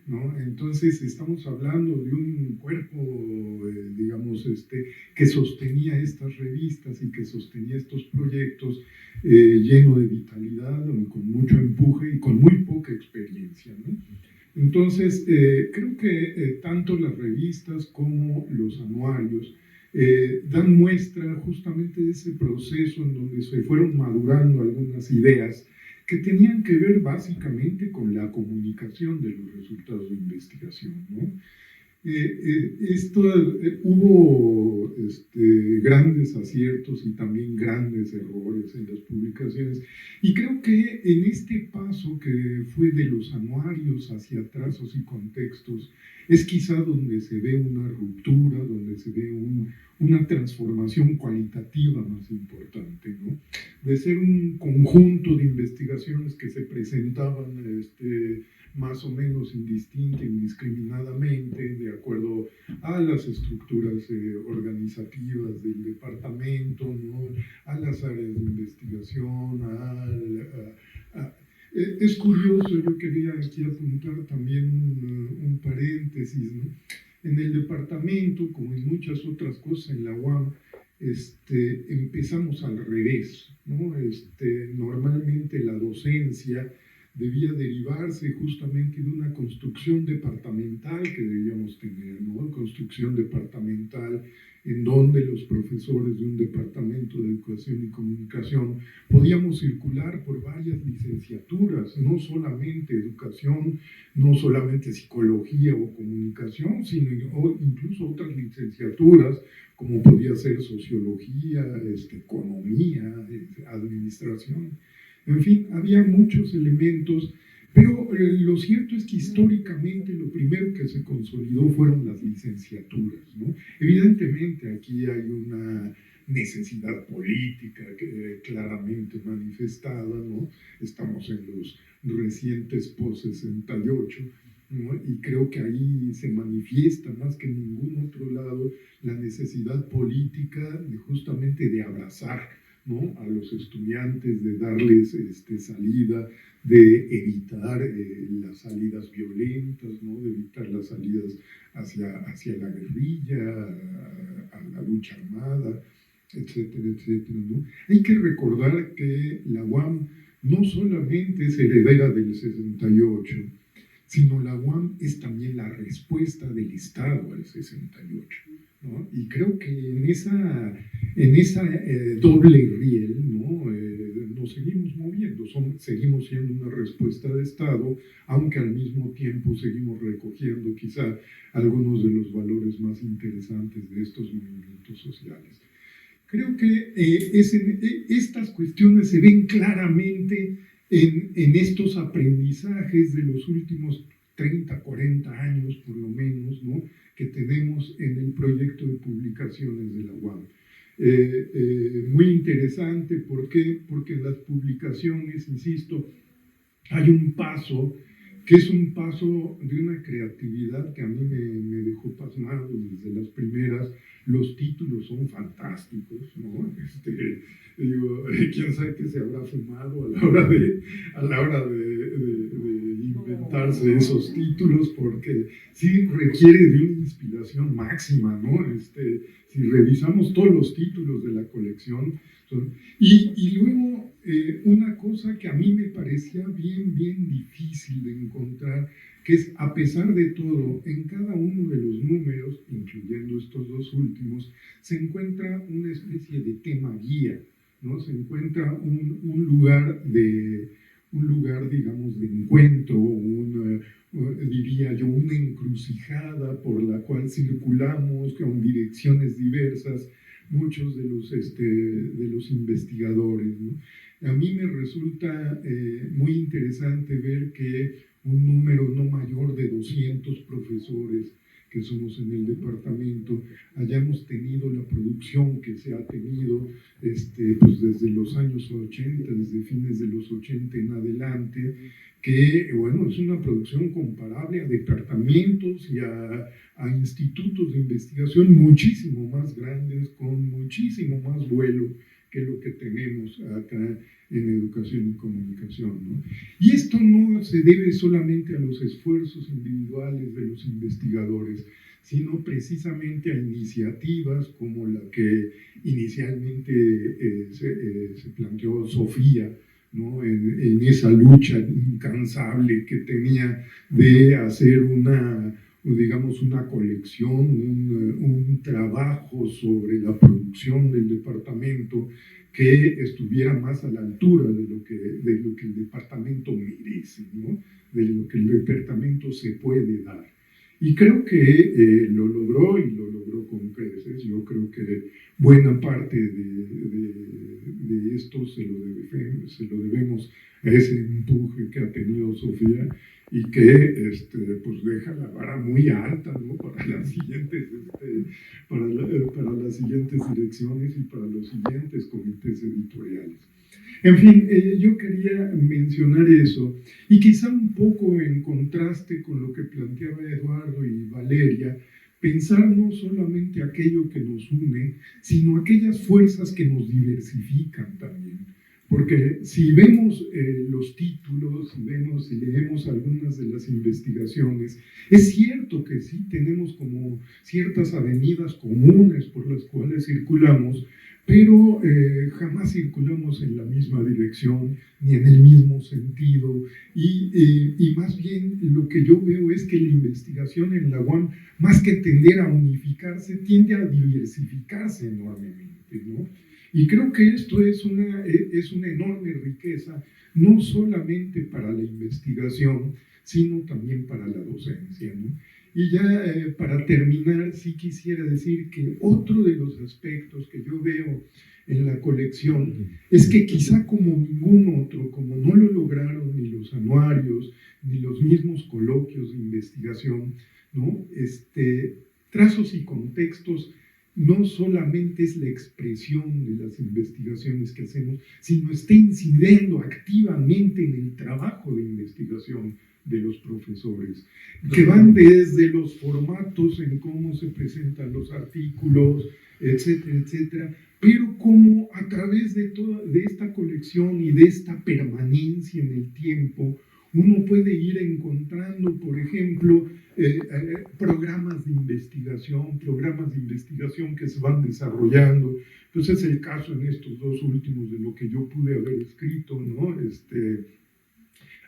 ¿no? Entonces estamos hablando de un cuerpo, digamos, que sostenía estas revistas y que sostenía estos proyectos lleno de vitalidad, con mucho empuje y con muy poca experiencia, ¿no? Entonces, creo que tanto las revistas como los anuarios dan muestra justamente de ese proceso en donde se fueron madurando algunas ideas que tenían que ver básicamente con la comunicación de los resultados de investigación, ¿no? Hubo grandes aciertos y también grandes errores en las publicaciones, y creo que en este paso que fue de los anuarios hacia trazos y contextos es quizá donde se ve una ruptura, donde se ve una transformación cualitativa más importante, ¿no? De ser un conjunto de investigaciones que se presentaban más o menos indiscriminadamente, de acuerdo a las estructuras organizativas del departamento, ¿no? A las áreas de investigación, es curioso, yo quería aquí apuntar también un paréntesis, ¿no? En el departamento, como en muchas otras cosas en la UAM, empezamos al revés, ¿no? Normalmente la docencia debía derivarse justamente de una construcción departamental que debíamos tener, ¿no? Construcción departamental en donde los profesores de un departamento de educación y comunicación podíamos circular por varias licenciaturas, no solamente educación, no solamente psicología o comunicación, sino incluso otras licenciaturas como podía ser sociología, economía, administración. En fin, había muchos elementos Pero lo cierto es que históricamente lo primero que se consolidó fueron las licenciaturas, ¿no? Evidentemente aquí hay una necesidad política claramente manifestada, ¿no? Estamos en los recientes post-68, ¿no? Y creo que ahí se manifiesta más que en ningún otro lado la necesidad política justamente de abrazar, ¿no?, a los estudiantes, de darles salida, de evitar las salidas violentas, ¿no?, de evitar las salidas hacia la guerrilla, a la lucha armada, etcétera, etcétera, ¿no? Hay que recordar que la UAM no solamente es heredera del 68, sino la UAM es también la respuesta del Estado al 68, ¿no? Y creo que en esa doble riel, ¿no?, nos seguimos moviendo, seguimos siendo una respuesta de Estado, aunque al mismo tiempo seguimos recogiendo quizá algunos de los valores más interesantes de estos movimientos sociales. Creo que estas cuestiones se ven claramente en estos aprendizajes de los últimos 30, 40 años, por lo menos, ¿no?, que tenemos en el proyecto de publicaciones de la UAM. Muy interesante, ¿por qué? Porque en las publicaciones, insisto, hay un paso que es un paso de una creatividad que a mí me dejó pasmado desde las primeras. Los títulos son fantásticos, ¿no? Digo, quién sabe qué se habrá fumado a la hora de inventarse esos títulos, porque sí requiere de una inspiración máxima, ¿no? Si revisamos todos los títulos de la colección, y luego una cosa que a mí me parecía bien difícil de encontrar, que es, a pesar de todo, en cada uno de los números, incluyendo estos dos últimos, se encuentra una especie de tema guía, ¿no? Se encuentra un lugar, digamos, de encuentro, diría yo, una encrucijada por la cual circulamos con direcciones diversas, muchos de los investigadores, ¿no? A mí me resulta muy interesante ver que un número no mayor de 200 profesores que somos en el departamento hayamos tenido la producción que se ha tenido pues desde los años 80, desde fines de los 80 en adelante, que bueno, es una producción comparable a departamentos y a institutos de investigación muchísimo más grandes, con muchísimo más vuelo que lo que tenemos acá en educación y comunicación, ¿no? Y esto no se debe solamente a los esfuerzos individuales de los investigadores, sino precisamente a iniciativas como la que inicialmente se planteó Sofía, ¿no?, en esa lucha incansable que tenía de hacer digamos, una colección, un trabajo sobre la producción del departamento que estuviera más a la altura de lo que el departamento merece, ¿no?, de lo que el departamento se puede dar. Y creo que lo logró, y lo logró con creces. Yo creo que buena parte de esto se lo debemos a ese empuje que ha tenido Sofía, y que pues deja la vara muy alta, ¿no?, para las siguientes direcciones y para los siguientes comités editoriales. En fin, yo quería mencionar eso, y quizá un poco en contraste con lo que planteaba Eduardo y Valeria, pensar no solamente aquello que nos une, sino aquellas fuerzas que nos diversifican también. Porque si vemos los títulos, si leemos algunas de las investigaciones, es cierto que sí tenemos como ciertas avenidas comunes por las cuales circulamos, pero jamás circulamos en la misma dirección ni en el mismo sentido, y más bien lo que yo veo es que la investigación en la UAM, más que tender a unificarse, tiende a diversificarse enormemente, ¿no? Y creo que esto es una enorme riqueza, no solamente para la investigación, sino también para la docencia, ¿no? Y ya para terminar, sí quisiera decir que otro de los aspectos que yo veo en la colección es que quizá como ningún otro, como no lo lograron ni los anuarios, ni los mismos coloquios de investigación, ¿no? Trazos y contextos no solamente es la expresión de las investigaciones que hacemos, sino está incidiendo activamente en el trabajo de investigación de los profesores, que van desde los formatos en cómo se presentan los artículos, etcétera, etcétera, pero como a través de esta colección y de esta permanencia en el tiempo, uno puede ir encontrando, por ejemplo, programas de investigación que se van desarrollando. Pues es el caso en estos dos últimos de lo que yo pude haber escrito, ¿no?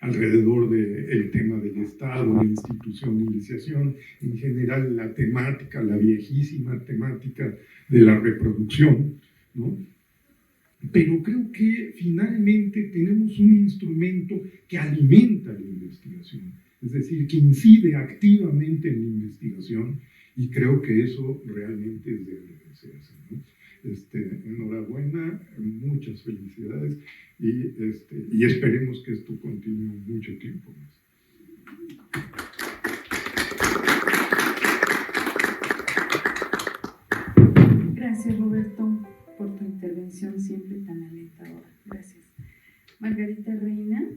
Alrededor del tema del Estado, la institucionalización, en general la temática, la viejísima temática de la reproducción, ¿no? Pero creo que finalmente tenemos un instrumento que alimenta la investigación, es decir, que incide activamente en la investigación, y creo que eso realmente es de agradecerse, ¿no? Enhorabuena, muchas felicidades, y esperemos que esto continúe mucho tiempo más. Gracias, Roberto, por tu intervención siempre tan alentadora. Gracias. Margarita Reina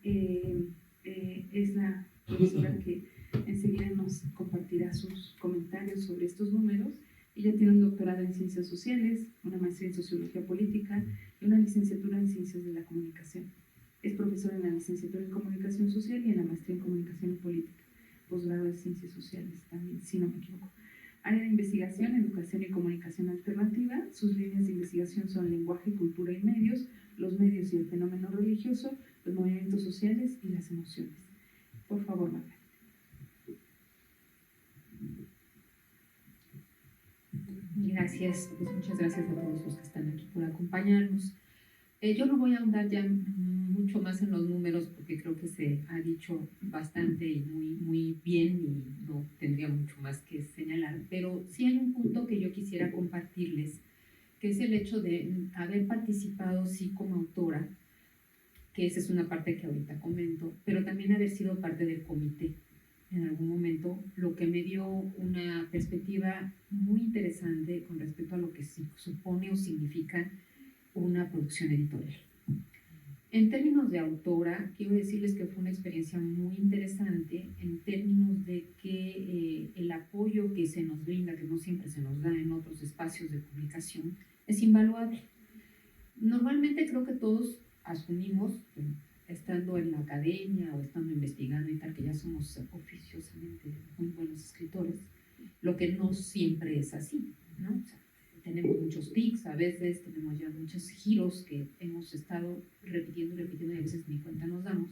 es la profesora que enseguida nos compartirá sus comentarios sobre estos números. Ella tiene un doctorado en Ciencias Sociales, una maestría en Sociología Política y una licenciatura en Ciencias de la Comunicación. Es profesora en la licenciatura en Comunicación Social y en la maestría en Comunicación y Política. Posgrado en Ciencias Sociales también, si no me equivoco. Área de investigación, educación y comunicación alternativa. Sus líneas de investigación son lenguaje, cultura y medios, los medios y el fenómeno religioso, los movimientos sociales y las emociones. Por favor, Margarita. Gracias, pues muchas gracias a todos los que están aquí por acompañarnos. Yo no voy a ahondar ya mucho más en los números porque creo que se ha dicho bastante y muy bien y no tendría mucho más que señalar, pero sí hay un punto que yo quisiera compartirles, que es el hecho de haber participado sí como autora, que esa es una parte que ahorita comento, pero también haber sido parte del comité en algún momento, lo que me dio una perspectiva muy interesante con respecto a lo que supone o significa una producción editorial. En términos de autora, quiero decirles que fue una experiencia muy interesante en términos de que el apoyo que se nos brinda, que no siempre se nos da en otros espacios de publicación, es invaluable. Normalmente creo que todos asumimos, estando en la academia o estando investigando y tal, que ya somos oficiosamente muy buenos escritores, lo que no siempre es así, ¿no? O sea, tenemos muchos tics, a veces tenemos ya muchos giros que hemos estado repitiendo y a veces ni cuenta nos damos.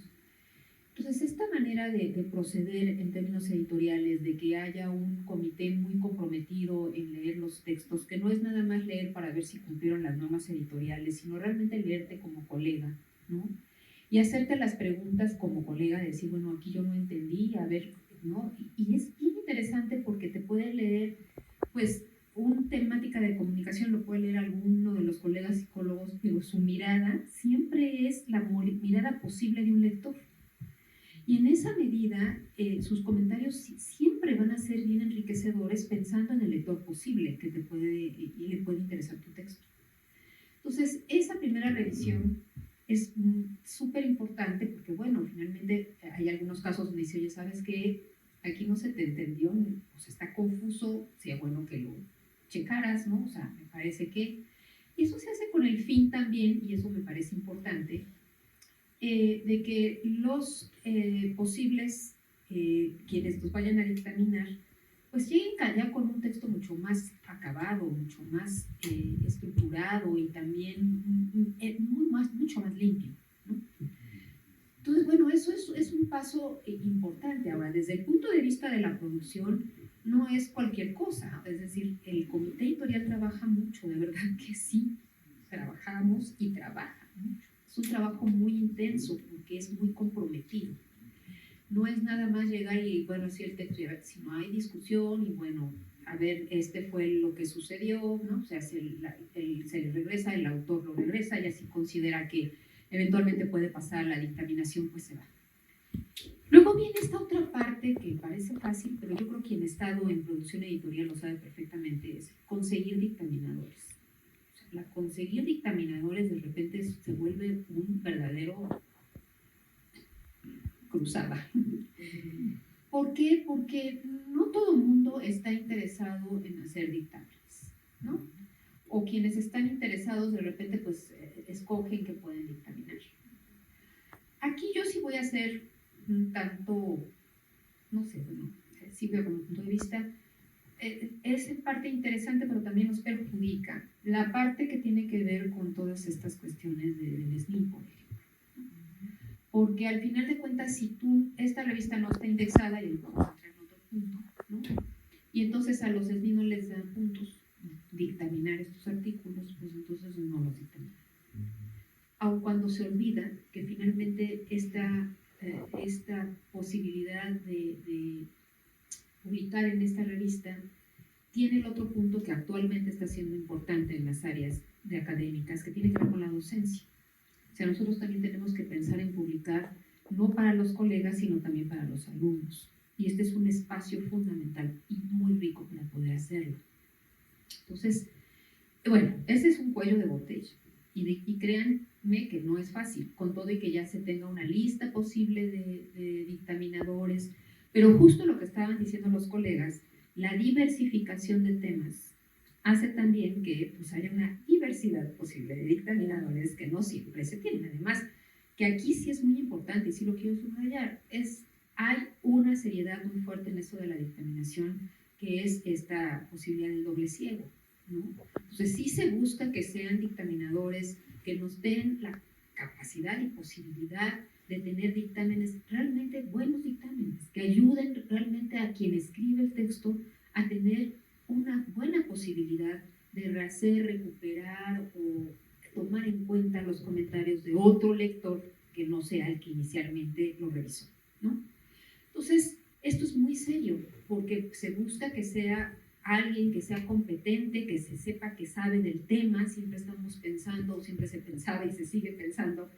Entonces, esta manera de proceder en términos editoriales, de que haya un comité muy comprometido en leer los textos, que no es nada más leer para ver si cumplieron las normas editoriales, sino realmente leerte como colega, ¿no? Y hacerte las preguntas como colega, de decir, bueno, aquí yo no entendí, a ver, ¿no? Y es bien interesante porque te puede leer, pues, una temática de comunicación, lo puede leer alguno de los colegas psicólogos, pero su mirada siempre es la mirada posible de un lector. Y en esa medida, sus comentarios siempre van a ser bien enriquecedores pensando en el lector posible que le puede interesar tu texto. Entonces, esa primera revisión es súper importante porque, bueno, finalmente hay algunos casos donde dice, oye, ¿sabes qué? Aquí no se te entendió, o sea, está confuso, sería bueno que lo checaras, ¿no? O sea, me parece que... Y eso se hace con el fin también, y eso me parece importante, de que los posibles quienes nos vayan a dictaminar, pues lleguen ya con un texto mucho más acabado, mucho más estructurado y también mucho más limpio, ¿no? Entonces, bueno, eso es un paso importante. Ahora, desde el punto de vista de la producción, no es cualquier cosa, es decir, el comité editorial trabaja mucho, de verdad que sí, trabajamos y trabaja mucho. Es un trabajo muy intenso porque es muy comprometido. No es nada más llegar y, bueno, así el texto, si no hay discusión y, bueno, a ver, fue lo que sucedió, ¿no? O sea, se le regresa, el autor lo regresa y así considera que eventualmente puede pasar la dictaminación, pues se va. Luego viene esta otra parte que parece fácil, pero yo creo que quien ha estado en producción editorial lo sabe perfectamente, es conseguir dictaminadores. O sea, conseguir dictaminadores de repente se vuelve un verdadero cruzada. ¿Por qué? Porque no todo el mundo está interesado en hacer dictámenes, ¿no? O quienes están interesados de repente pues escogen que pueden dictaminar. Aquí yo sí voy a hacer un tanto, no sé, bueno, sí veo como punto de vista, es en parte interesante, pero también nos perjudica la parte que tiene que ver con todas estas cuestiones del SNI, por ejemplo. Porque al final de cuentas, si esta revista no está indexada, y vamos a entrar en otro punto, ¿no? Y entonces a los SNI no les dan puntos dictaminar estos artículos, pues entonces no los dictaminan. Aun cuando se olvida que finalmente esta posibilidad de publicar en esta revista tiene el otro punto que actualmente está siendo importante en las áreas de académicas, que tiene que ver con la docencia. O sea, nosotros también tenemos que pensar en publicar no para los colegas, sino también para los alumnos. Y este es un espacio fundamental y muy rico para poder hacerlo. Entonces, bueno, ese es un cuello de botella. Y créanme que no es fácil, con todo y que ya se tenga una lista posible de dictaminadores. Pero justo lo que estaban diciendo los colegas, la diversificación de temas hace también que pues, haya una diversidad posible de dictaminadores que no siempre se tienen. Además, que aquí sí es muy importante, y sí lo quiero subrayar, hay una seriedad muy fuerte en eso de la dictaminación, que es esta posibilidad del doble ciego, ¿no? Entonces sí se busca que sean dictaminadores que nos den la capacidad y posibilidad de tener dictámenes, realmente buenos dictámenes, que ayuden realmente a quien escribe el texto a tener una buena posibilidad de rehacer, recuperar o tomar en cuenta los comentarios de otro lector que no sea el que inicialmente lo revisó, ¿no? Entonces, esto es muy serio, porque se busca que sea alguien que sea competente, que se sepa que sabe del tema. Siempre estamos pensando, siempre se pensaba y se sigue pensando,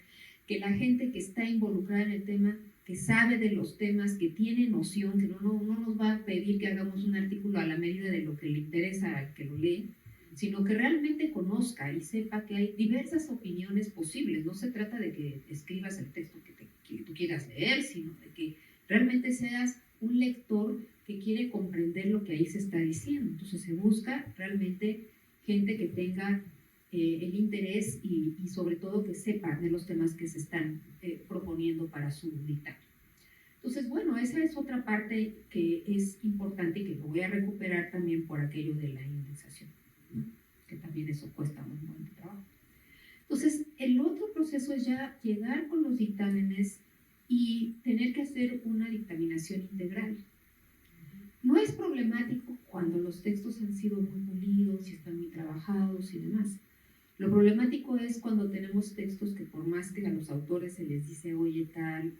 que la gente que está involucrada en el tema, que sabe de los temas, que tiene noción, que no nos va a pedir que hagamos un artículo a la medida de lo que le interesa al que lo lee, sino que realmente conozca y sepa que hay diversas opiniones posibles. No se trata de que escribas el texto que tú quieras leer, sino de que realmente seas un lector que quiere comprender lo que ahí se está diciendo. Entonces se busca realmente gente que tenga el interés y sobre todo que sepa de los temas que se están proponiendo para su dictamen. Entonces, bueno, esa es otra parte que es importante y que lo voy a recuperar también por aquello de la indexación, ¿no? Que también eso cuesta un buen trabajo. Entonces, el otro proceso es ya llegar con los dictámenes y tener que hacer una dictaminación integral. No es problemático cuando los textos han sido muy pulidos y están muy trabajados y demás. Lo problemático es cuando tenemos textos que por más que a los autores se les dice oye tal,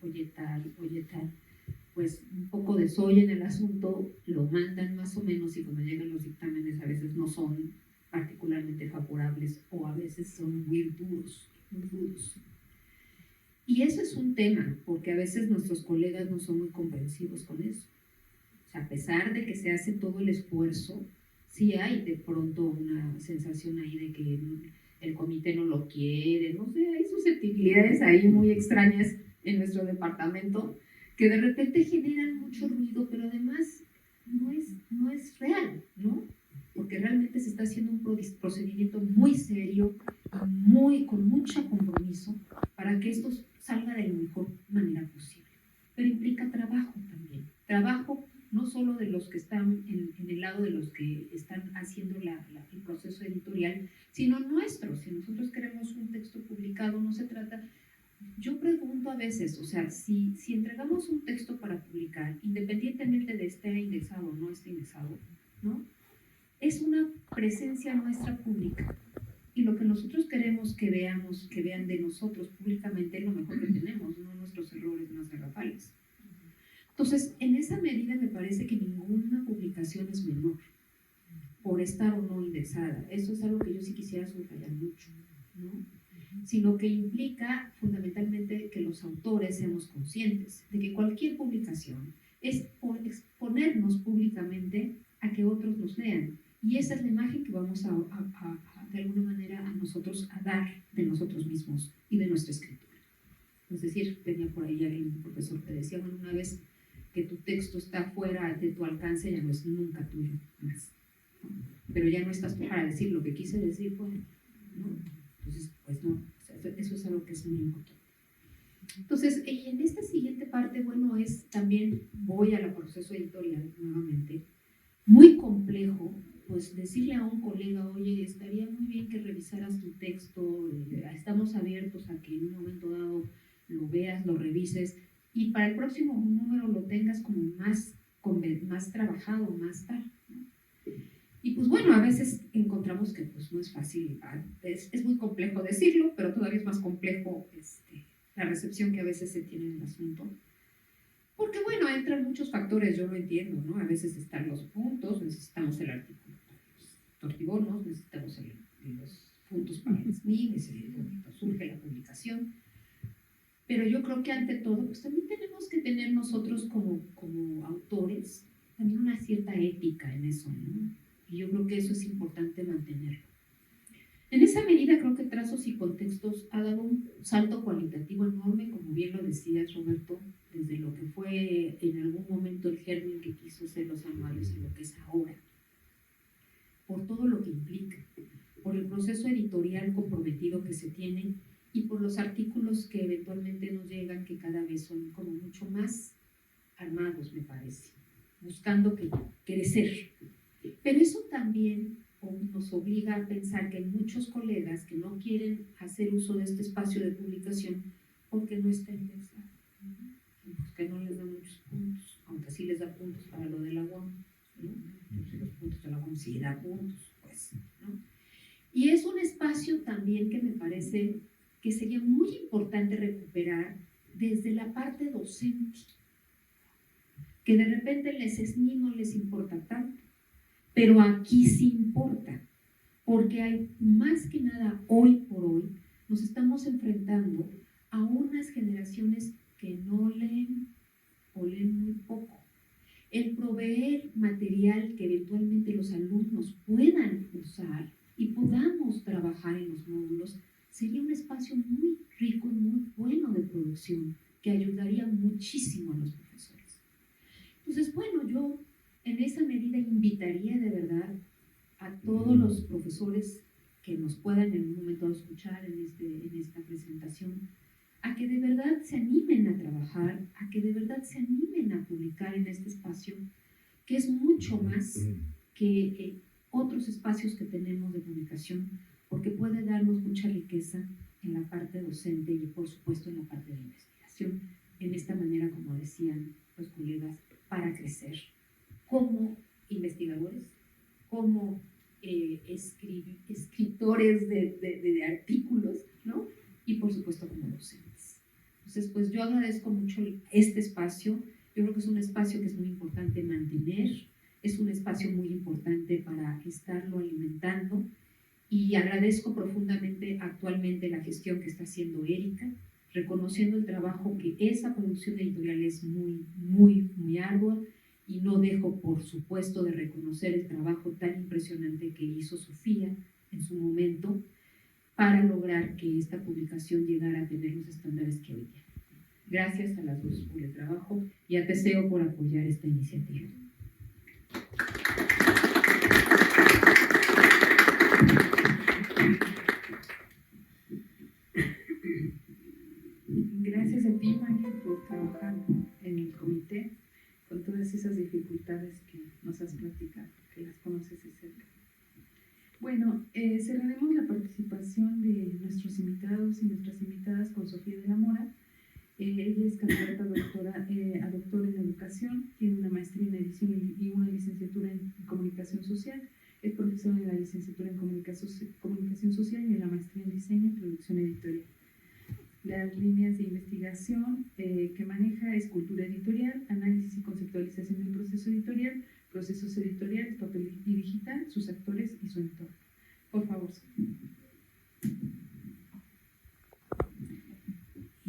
pues un poco desoyen el asunto, lo mandan más o menos y cuando llegan los dictámenes a veces no son particularmente favorables o a veces son muy duros. Y eso es un tema, porque a veces nuestros colegas no son muy comprensivos con eso. O sea, a pesar de que se hace todo el esfuerzo, sí hay de pronto una sensación ahí de que el comité no lo quiere, no sé, hay susceptibilidades ahí muy extrañas en nuestro departamento que de repente generan mucho ruido, pero además no es real, ¿no? Porque realmente se está haciendo un procedimiento muy serio y con mucho compromiso para que esto salga de la mejor manera posible. Pero implica trabajo también, trabajo no solo de los que están en el lado de los que están haciendo el proceso editorial, sino nuestro. Si nosotros queremos un texto publicado, no se trata... Yo pregunto a veces, o sea, si entregamos un texto para publicar, independientemente de esté indexado o no esté indexado, ¿no? Es una presencia nuestra pública. Y lo que nosotros queremos que vean de nosotros públicamente es lo mejor que tenemos, no nuestros errores más garrafales. Entonces, en esa medida me parece que ninguna publicación es menor por estar o no indexada. Eso es algo que yo sí quisiera subrayar mucho, ¿no? sino que implica fundamentalmente que los autores seamos conscientes de que cualquier publicación es exponernos públicamente a que otros nos lean. Y esa es la imagen que vamos de alguna manera a nosotros a dar de nosotros mismos y de nuestra escritura. Es decir, tenía por ahí alguien, un profesor que decía, bueno, una vez que tu texto está fuera de tu alcance, ya no es nunca tuyo más, ¿no? Pero ya no estás para decir lo que quise decir, bueno, ¿no? Entonces, pues no, eso es algo que es muy importante. Entonces, en esta siguiente parte, bueno, también voy al proceso editorial nuevamente, muy complejo, pues decirle a un colega, oye, estaría muy bien que revisaras tu texto, estamos abiertos a que en un momento dado lo veas, lo revises, y para el próximo número lo tengas como más trabajado, más tal, ¿no? Y pues bueno, a veces encontramos que pues no es fácil, es muy complejo decirlo, pero todavía es más complejo la recepción que a veces se tiene en el asunto. Porque bueno, entran muchos factores, yo lo entiendo, ¿no? A veces están los puntos, necesitamos el artículo para los tortibonos, necesitamos los puntos para el SNI, surge la publicación. Pero yo creo que ante todo, pues también tenemos que tener nosotros como autores también una cierta ética en eso, ¿no? Y yo creo que eso es importante mantenerlo. En esa medida creo que Trazos y Contextos ha dado un salto cualitativo enorme, como bien lo decías, Roberto, desde lo que fue en algún momento el germen que quiso hacer los anuales a lo que es ahora, por todo lo que implica, por el proceso editorial comprometido que se tiene y por los artículos que eventualmente nos llegan, que cada vez son como mucho más armados, me parece, buscando crecer. Pero eso también nos obliga a pensar que hay muchos colegas que no quieren hacer uso de este espacio de publicación porque no está indexado, porque no les da muchos puntos, aunque sí les da puntos para lo de la UAM, ¿no? Entonces, los puntos de la UAM sí da puntos, pues, ¿no? Y es un espacio también que me parece que sería muy importante recuperar desde la parte docente, que de repente el SNI no les importa tanto, pero aquí sí importa, porque hay más que nada hoy por hoy nos estamos enfrentando a unas generaciones que no leen o leen muy poco. El proveer material que eventualmente los alumnos puedan usar y podamos trabajar en los módulos sería un espacio muy rico y muy bueno de producción que ayudaría muchísimo a los profesores. Entonces, bueno, yo en esa medida invitaría de verdad a todos los profesores que nos puedan en un momento escuchar en esta presentación, a que de verdad se animen a trabajar, a que de verdad se animen a publicar en este espacio, que es mucho más que otros espacios que tenemos de publicación, porque puede darnos mucha riqueza en la parte docente y por supuesto en la parte de investigación, en esta manera, como decían los colegas, para crecer como investigadores, como escritores de artículos, ¿no? Y por supuesto como docentes. Entonces, pues yo agradezco mucho este espacio. Yo creo que es un espacio que es muy importante mantener, es un espacio muy importante para estarlo alimentando, y agradezco profundamente actualmente la gestión que está haciendo Erika, reconociendo el trabajo que esa producción editorial es muy, muy, muy ardua, y no dejo, por supuesto, de reconocer el trabajo tan impresionante que hizo Sofía en su momento para lograr que esta publicación llegara a tener los estándares que hoy tiene. Gracias a las dos por el trabajo y a TCO por apoyar esta iniciativa. Gracias a ti, María, por trabajar en el comité con todas esas dificultades que nos has platicado, que las conoces de cerca. Bueno, cerraremos la participación de nuestros invitados y nuestras invitadas con Sofía de la Mora. Ella es candidata a doctora en educación, tiene una maestría en edición y una licenciatura en comunicación social. Es profesora en la licenciatura en comunicación social y en la maestría en diseño y producción editorial. Las líneas de investigación que maneja es cultura editorial, análisis y conceptualización del proceso editorial, procesos editoriales, papel y digital, sus actores y su entorno. Por favor.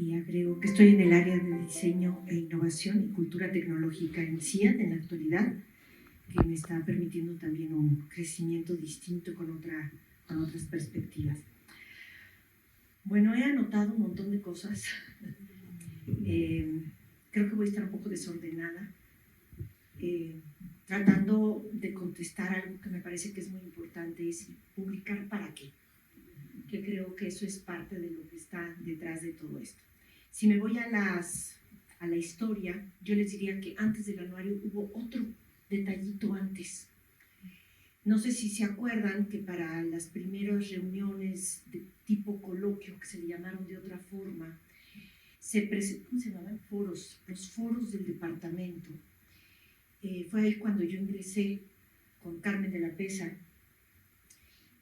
Y agrego que estoy en el área de diseño e innovación y cultura tecnológica en CIAT en la actualidad, que me está permitiendo también un crecimiento distinto con otras perspectivas. Bueno, he anotado un montón de cosas. Creo que voy a estar un poco desordenada, tratando de contestar algo que me parece que es muy importante, es publicar para qué, que creo que eso es parte de lo que está detrás de todo esto. Si me voy a la historia, yo les diría que antes del anuario hubo otro detallito antes. No sé si se acuerdan que para las primeras reuniones de tipo coloquio, que se le llamaron de otra forma, ¿cómo se llamaban? Foros, los foros del departamento. Fue ahí cuando yo ingresé con Carmen de la Pesa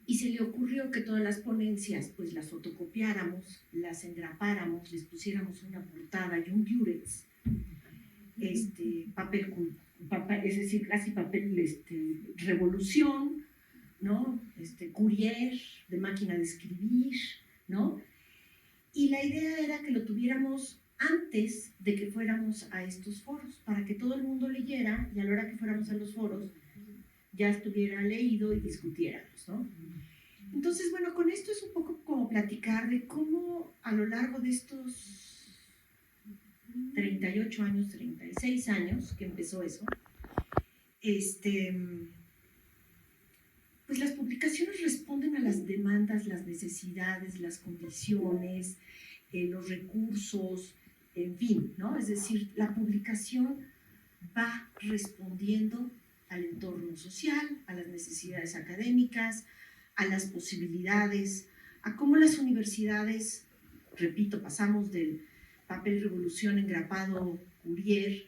y se le ocurrió que todas las ponencias pues las fotocopiáramos, las engrapáramos, les pusiéramos una portada y un Durex, papel, es decir, casi papel revolución, ¿no? Courier, de máquina de escribir, ¿no? Y la idea era que lo tuviéramos antes de que fuéramos a estos foros, para que todo el mundo leyera y a la hora que fuéramos a los foros ya estuviera leído y discutiéramos, ¿no? Entonces, bueno, con esto es un poco como platicar de cómo a lo largo de estos 38 años, 36 años que empezó eso, pues las publicaciones responden a las demandas, las necesidades, las condiciones, los recursos, en fin, ¿no? Es decir, la publicación va respondiendo al entorno social, a las necesidades académicas, a las posibilidades, a cómo las universidades, repito, pasamos del papel revolución engrapado Courier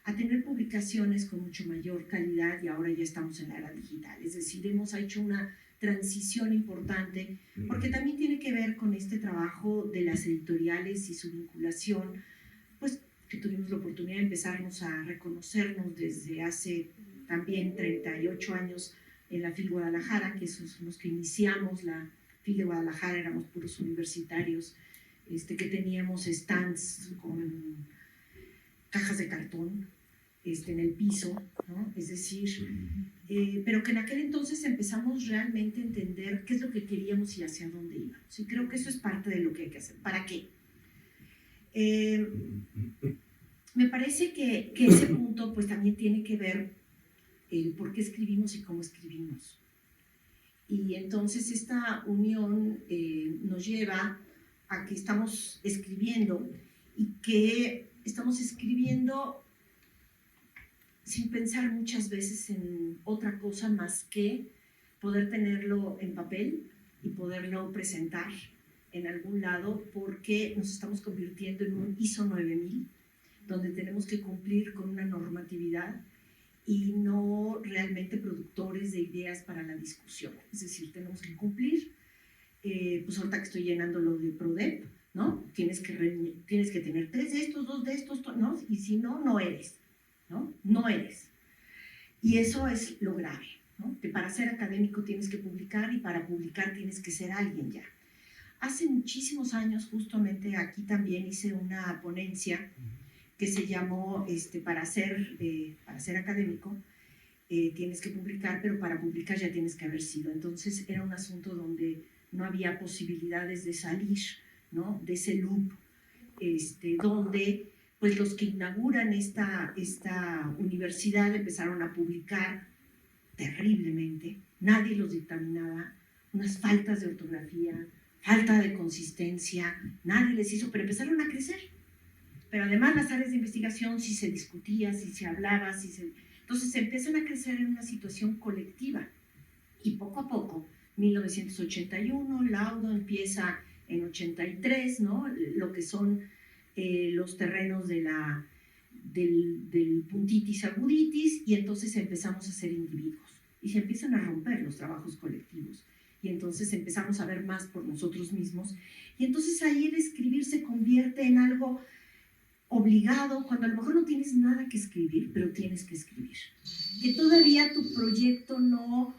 a tener publicaciones con mucho mayor calidad y ahora ya estamos en la era digital. Es decir, hemos hecho una transición importante porque también tiene que ver con este trabajo de las editoriales y su vinculación, pues que tuvimos la oportunidad de empezarnos a reconocernos desde hace también 38 años en la FIL Guadalajara, que son los que iniciamos la FIL de Guadalajara, éramos puros universitarios, que teníamos stands con cajas de cartón en el piso, ¿no? Es decir, pero que en aquel entonces empezamos realmente a entender qué es lo que queríamos y hacia dónde íbamos. Y creo que eso es parte de lo que hay que hacer. ¿Para qué? Me parece que ese punto pues también tiene que ver el por qué escribimos y cómo escribimos. Y entonces esta unión nos lleva a que estamos escribiendo y que estamos escribiendo sin pensar muchas veces en otra cosa más que poder tenerlo en papel y poderlo presentar en algún lado, porque nos estamos convirtiendo en un ISO 9000, donde tenemos que cumplir con una normatividad y no realmente productores de ideas para la discusión. Es decir, tenemos que cumplir, pues ahorita que estoy llenando lo de PRODEP, ¿no? Tienes que tener 3 de estos, 2 de estos, ¿no? Y si no, no eres, ¿no? No eres. Y eso es lo grave, ¿no? Que para ser académico tienes que publicar y para publicar tienes que ser alguien ya. Hace muchísimos años, justamente aquí también hice una ponencia que se llamó para ser académico, tienes que publicar, pero para publicar ya tienes que haber sido. Entonces era un asunto donde no había posibilidades de salir, ¿no? De ese loop, donde pues los que inauguran esta universidad empezaron a publicar terriblemente, nadie los dictaminaba, unas faltas de ortografía, falta de consistencia, nadie les hizo, pero empezaron a crecer. Pero además las áreas de investigación, si se discutía, si se hablaba, entonces se empiezan a crecer en una situación colectiva. Y poco a poco, 1981, Laudo empieza en 83, ¿no? Lo que son los terrenos del puntitis aguditis, y entonces empezamos a ser individuos. Y se empiezan a romper los trabajos colectivos. Y entonces empezamos a ver más por nosotros mismos. Y entonces ahí el escribir se convierte en algo obligado, cuando a lo mejor no tienes nada que escribir, pero tienes que escribir. Que todavía tu proyecto no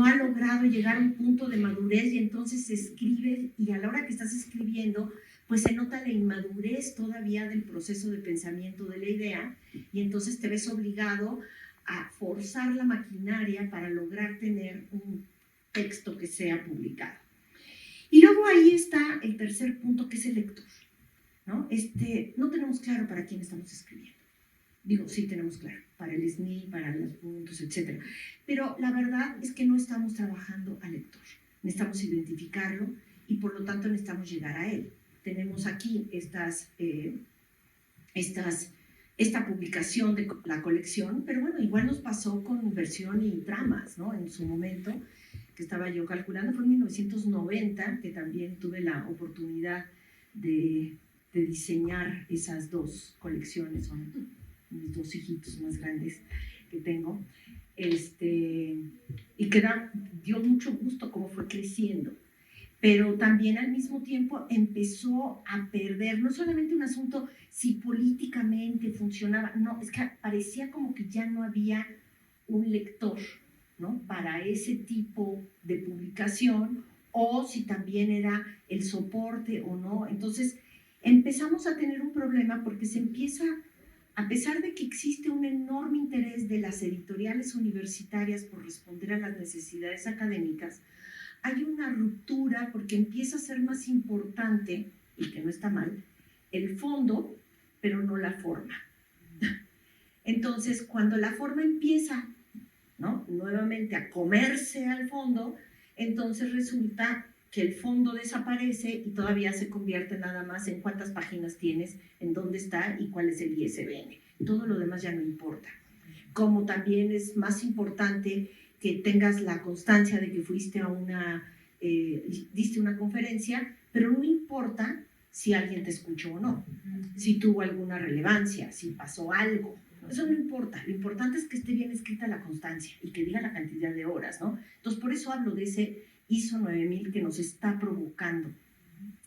ha logrado llegar a un punto de madurez y entonces escribes y a la hora que estás escribiendo, pues se nota la inmadurez todavía del proceso de pensamiento de la idea y entonces te ves obligado a forzar la maquinaria para lograr tener un texto que sea publicado. Y luego ahí está el tercer punto, que es el lector, ¿no? No tenemos claro para quién estamos escribiendo. Digo, sí tenemos claro, para el SNI, para los puntos, etc. Pero la verdad es que no estamos trabajando al lector. Necesitamos identificarlo y por lo tanto necesitamos llegar a él. Tenemos aquí esta publicación de la colección, pero bueno, igual nos pasó con versión y tramas, ¿no? En su momento, que estaba yo calculando, fue en 1990, que también tuve la oportunidad de diseñar esas dos colecciones, son mis dos hijitos más grandes que tengo, y que dio mucho gusto cómo fue creciendo, pero también al mismo tiempo empezó a perder, no solamente un asunto si políticamente funcionaba, no, es que parecía como que ya no había un lector, ¿no? Para ese tipo de publicación, o si también era el soporte o no. Entonces empezamos a tener un problema porque se empieza, a pesar de que existe un enorme interés de las editoriales universitarias por responder a las necesidades académicas, hay una ruptura porque empieza a ser más importante, y que no está mal, el fondo, pero no la forma. Entonces, cuando la forma empieza, ¿no?, nuevamente a comerse al fondo, entonces resulta que el fondo desaparece y todavía se convierte nada más en cuántas páginas tienes, en dónde está y cuál es el ISBN. Todo lo demás ya no importa. Como también es más importante que tengas la constancia de que fuiste a diste una conferencia, pero no importa si alguien te escuchó o no, si tuvo alguna relevancia, si pasó algo. Eso no importa, lo importante es que esté bien escrita la constancia y que diga la cantidad de horas, ¿no? Entonces, por eso hablo de ese ISO 9000 que nos está provocando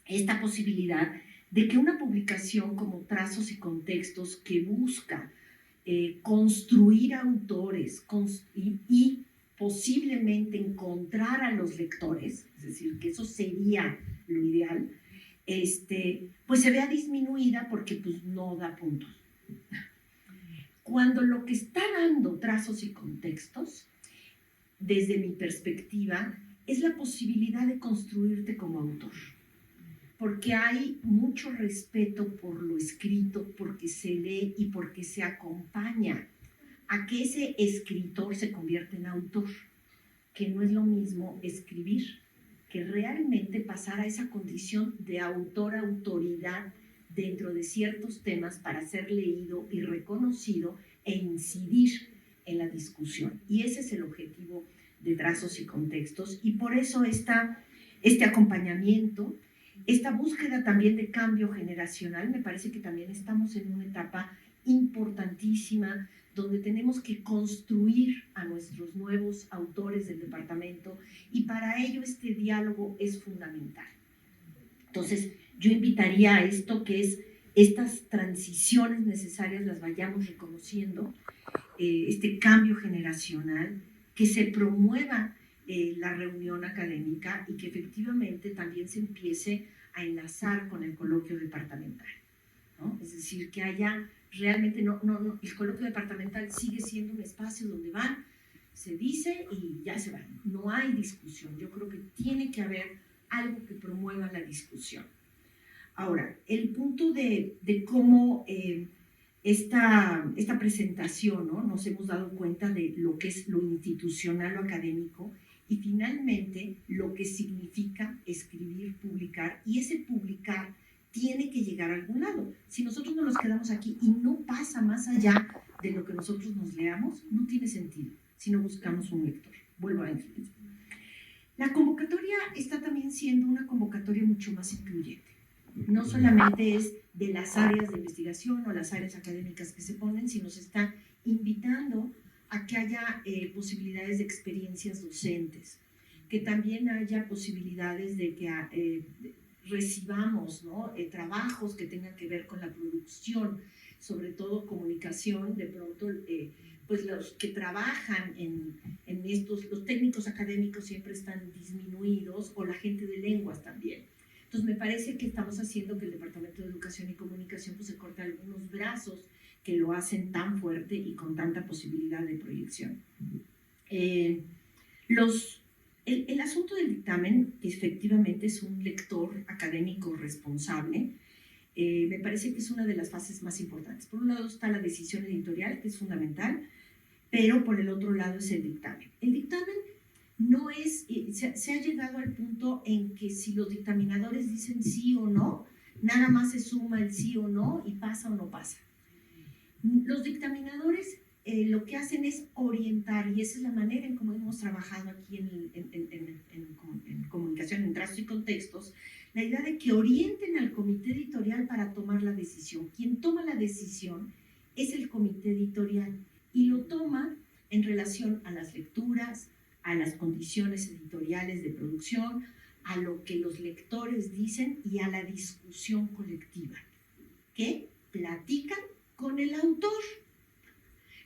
esta posibilidad de que una publicación como Trazos y Contextos, que busca construir autores y posiblemente encontrar a los lectores, es decir, que eso sería lo ideal, pues se vea disminuida porque pues no da puntos. Cuando lo que está dando Trazos y Contextos, desde mi perspectiva, es la posibilidad de construirte como autor, porque hay mucho respeto por lo escrito, porque se lee y porque se acompaña a que ese escritor se convierta en autor, que no es lo mismo escribir que realmente pasar a esa condición de autor-autoridad dentro de ciertos temas para ser leído y reconocido e incidir en la discusión. Y ese es el objetivo de Trazos y Contextos, y por eso este acompañamiento, esta búsqueda también de cambio generacional. Me parece que también estamos en una etapa importantísima donde tenemos que construir a nuestros nuevos autores del departamento, y para ello este diálogo es fundamental. Entonces, yo invitaría a esto, que es estas transiciones necesarias las vayamos reconociendo, este cambio generacional, que se promueva la reunión académica y que efectivamente también se empiece a enlazar con el coloquio departamental, ¿no? Es decir, que haya realmente, el coloquio departamental sigue siendo un espacio donde van, se dice y ya se van, no hay discusión. Yo creo que tiene que haber algo que promueva la discusión. Ahora, el punto de cómo esta presentación, ¿no?, nos hemos dado cuenta de lo que es lo institucional, lo académico, y finalmente lo que significa escribir, publicar, y ese publicar tiene que llegar a algún lado. Si nosotros no nos quedamos aquí y no pasa más allá de lo que nosotros nos leamos, no tiene sentido si no buscamos un lector. Vuelvo a decir. La convocatoria está también siendo una convocatoria mucho más incluyente. No solamente es de las áreas de investigación o las áreas académicas que se ponen, sino se está invitando a que haya posibilidades de experiencias docentes, que también haya posibilidades de que recibamos, ¿no?, trabajos que tengan que ver con la producción, sobre todo comunicación. De pronto, pues los que trabajan en estos, los técnicos académicos siempre están disminuidos, o la gente de lenguas también. Entonces me parece que estamos haciendo que el Departamento de Educación y Comunicación pues se corte algunos brazos que lo hacen tan fuerte y con tanta posibilidad de proyección. El asunto del dictamen efectivamente es un lector académico responsable. Me parece que es una de las fases más importantes. Por un lado está la decisión editorial, que es fundamental, pero por el otro lado es el dictamen. El dictamen no es, se ha llegado al punto en que si los dictaminadores dicen sí o no, nada más se suma el sí o no y pasa o no pasa. Los dictaminadores lo que hacen es orientar, y esa es la manera en cómo hemos trabajado aquí en comunicación, en trazos y contextos, la idea de que orienten al comité editorial para tomar la decisión. Quien toma la decisión es el comité editorial y lo toma en relación a las lecturas, a las condiciones editoriales de producción, a lo que los lectores dicen y a la discusión colectiva, que platican con el autor.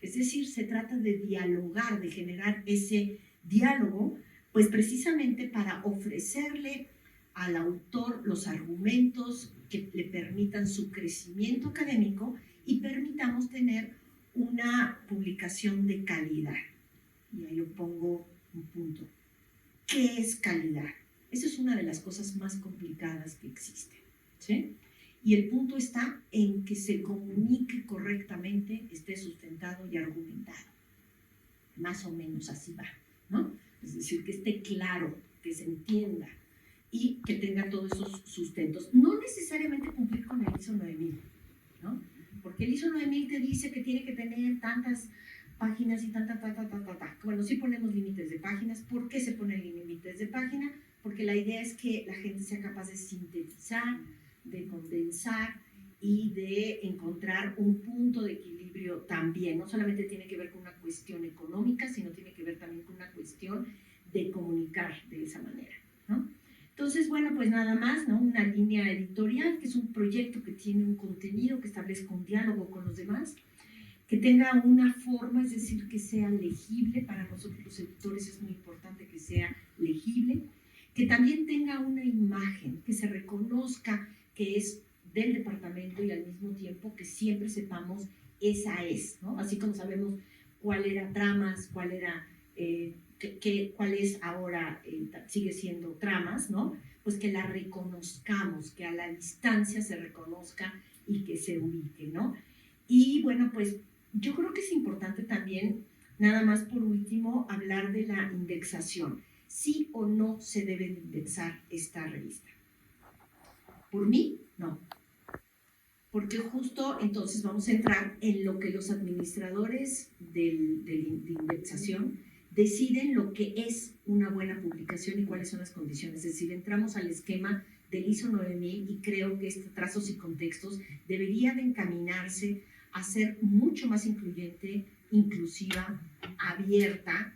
Es decir, se trata de dialogar, de generar ese diálogo, pues precisamente para ofrecerle al autor los argumentos que le permitan su crecimiento académico y permitamos tener una publicación de calidad. Y ahí lo pongo un punto. ¿Qué es calidad? Esa es una de las cosas más complicadas que existen, ¿sí? Y el punto está en que se comunique correctamente, esté sustentado y argumentado. Más o menos así va, ¿no? Es decir, que esté claro, que se entienda y que tenga todos esos sustentos. No necesariamente cumplir con el ISO 9000, ¿no? Porque el ISO 9000 te dice que tiene que tener tantas páginas y Bueno, sí ponemos límites de páginas. ¿Por qué se ponen límites de página? Porque la idea es que la gente sea capaz de sintetizar, de condensar y de encontrar un punto de equilibrio también. No solamente tiene que ver con una cuestión económica, sino tiene que ver también con una cuestión de comunicar de esa manera, ¿no? Entonces, bueno, pues nada más, ¿no? Una línea editorial, que es un proyecto que tiene un contenido, que establezca un diálogo con los demás, que tenga una forma, es decir, que sea legible. Para nosotros los editores es muy importante que sea legible, que también tenga una imagen, que se reconozca que es del departamento y al mismo tiempo que siempre sepamos esa es, ¿no? Así como sabemos cuál era Tramas, cuál era, cuál es ahora, sigue siendo Tramas, ¿no? Pues que la reconozcamos, que a la distancia se reconozca y que se ubique, ¿no? Y bueno, pues yo creo que es importante también, nada más por último, hablar de la indexación. ¿Sí o no se debe indexar esta revista? Por mí, no. Porque justo entonces vamos a entrar en lo que los administradores de indexación deciden lo que es una buena publicación y cuáles son las condiciones. Es decir, entramos al esquema del ISO 9000 y creo que este trazos y contextos debería de encaminarse a ser mucho más incluyente, inclusiva, abierta,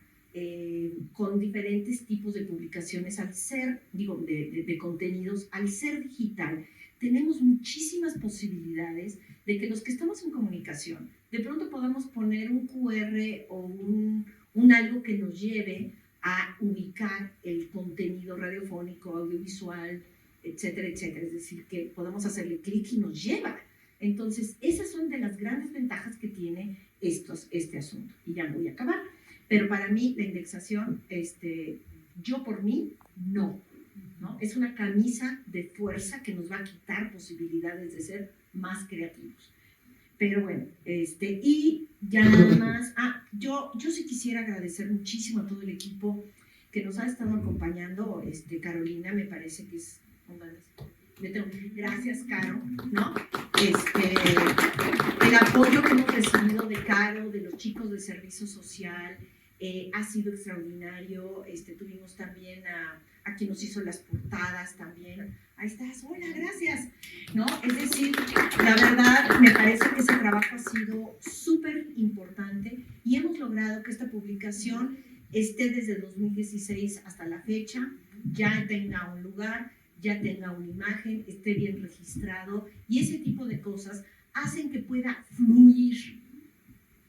con diferentes tipos de publicaciones. Al ser, de contenidos, al ser digital, tenemos muchísimas posibilidades de que los que estamos en comunicación, de pronto podamos poner un QR o un algo que nos lleve a ubicar el contenido radiofónico, audiovisual, etcétera, etcétera. Es decir, que podamos hacerle clic y nos lleva. Entonces, esas son de las grandes ventajas que tiene este asunto. Y ya voy a acabar. Pero para mí, la indexación, yo por mí, no. Es una camisa de fuerza que nos va a quitar posibilidades de ser más creativos. Pero bueno, y ya nada más, yo sí quisiera agradecer muchísimo a todo el equipo que nos ha estado acompañando. Carolina, me parece que es gracias, Caro, ¿no? El apoyo que hemos recibido de Caro, de los chicos de servicio social, ha sido extraordinario. Tuvimos también a quien nos hizo las portadas también. Ahí estás, hola, gracias, ¿no? Es decir, la verdad, me parece que ese trabajo ha sido súper importante y hemos logrado que esta publicación esté desde el 2016 hasta la fecha, ya tenga un lugar, ya tenga una imagen, esté bien registrado, y ese tipo de cosas hacen que pueda fluir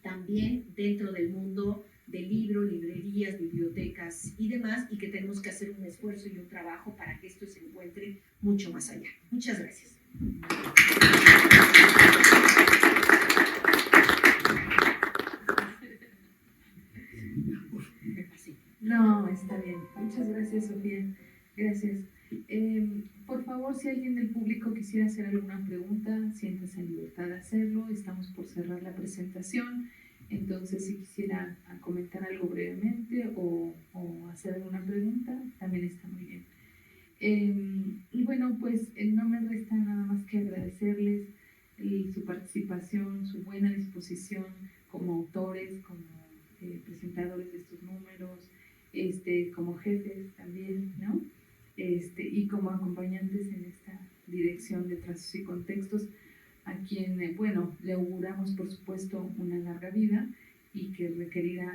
también dentro del mundo de libros, librerías, bibliotecas y demás, y que tenemos que hacer un esfuerzo y un trabajo para que esto se encuentre mucho más allá. Muchas gracias. No, está bien. Muchas gracias, Sofía. Gracias. Por favor, si alguien del público quisiera hacer alguna pregunta, siéntase en libertad de hacerlo. Estamos por cerrar la presentación. Entonces, si quisiera comentar algo brevemente o hacer alguna pregunta, también está muy bien. Y bueno, pues no me resta nada más que agradecerles su participación, su buena disposición como autores, como presentadores de estos números, como jefes también, ¿no? Y como acompañantes en esta dirección de trazos y contextos, a quien, bueno, le auguramos por supuesto una larga vida y que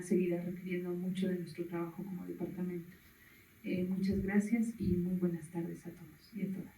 seguirá requiriendo mucho de nuestro trabajo como departamento. Muchas gracias y muy buenas tardes a todos y a todas.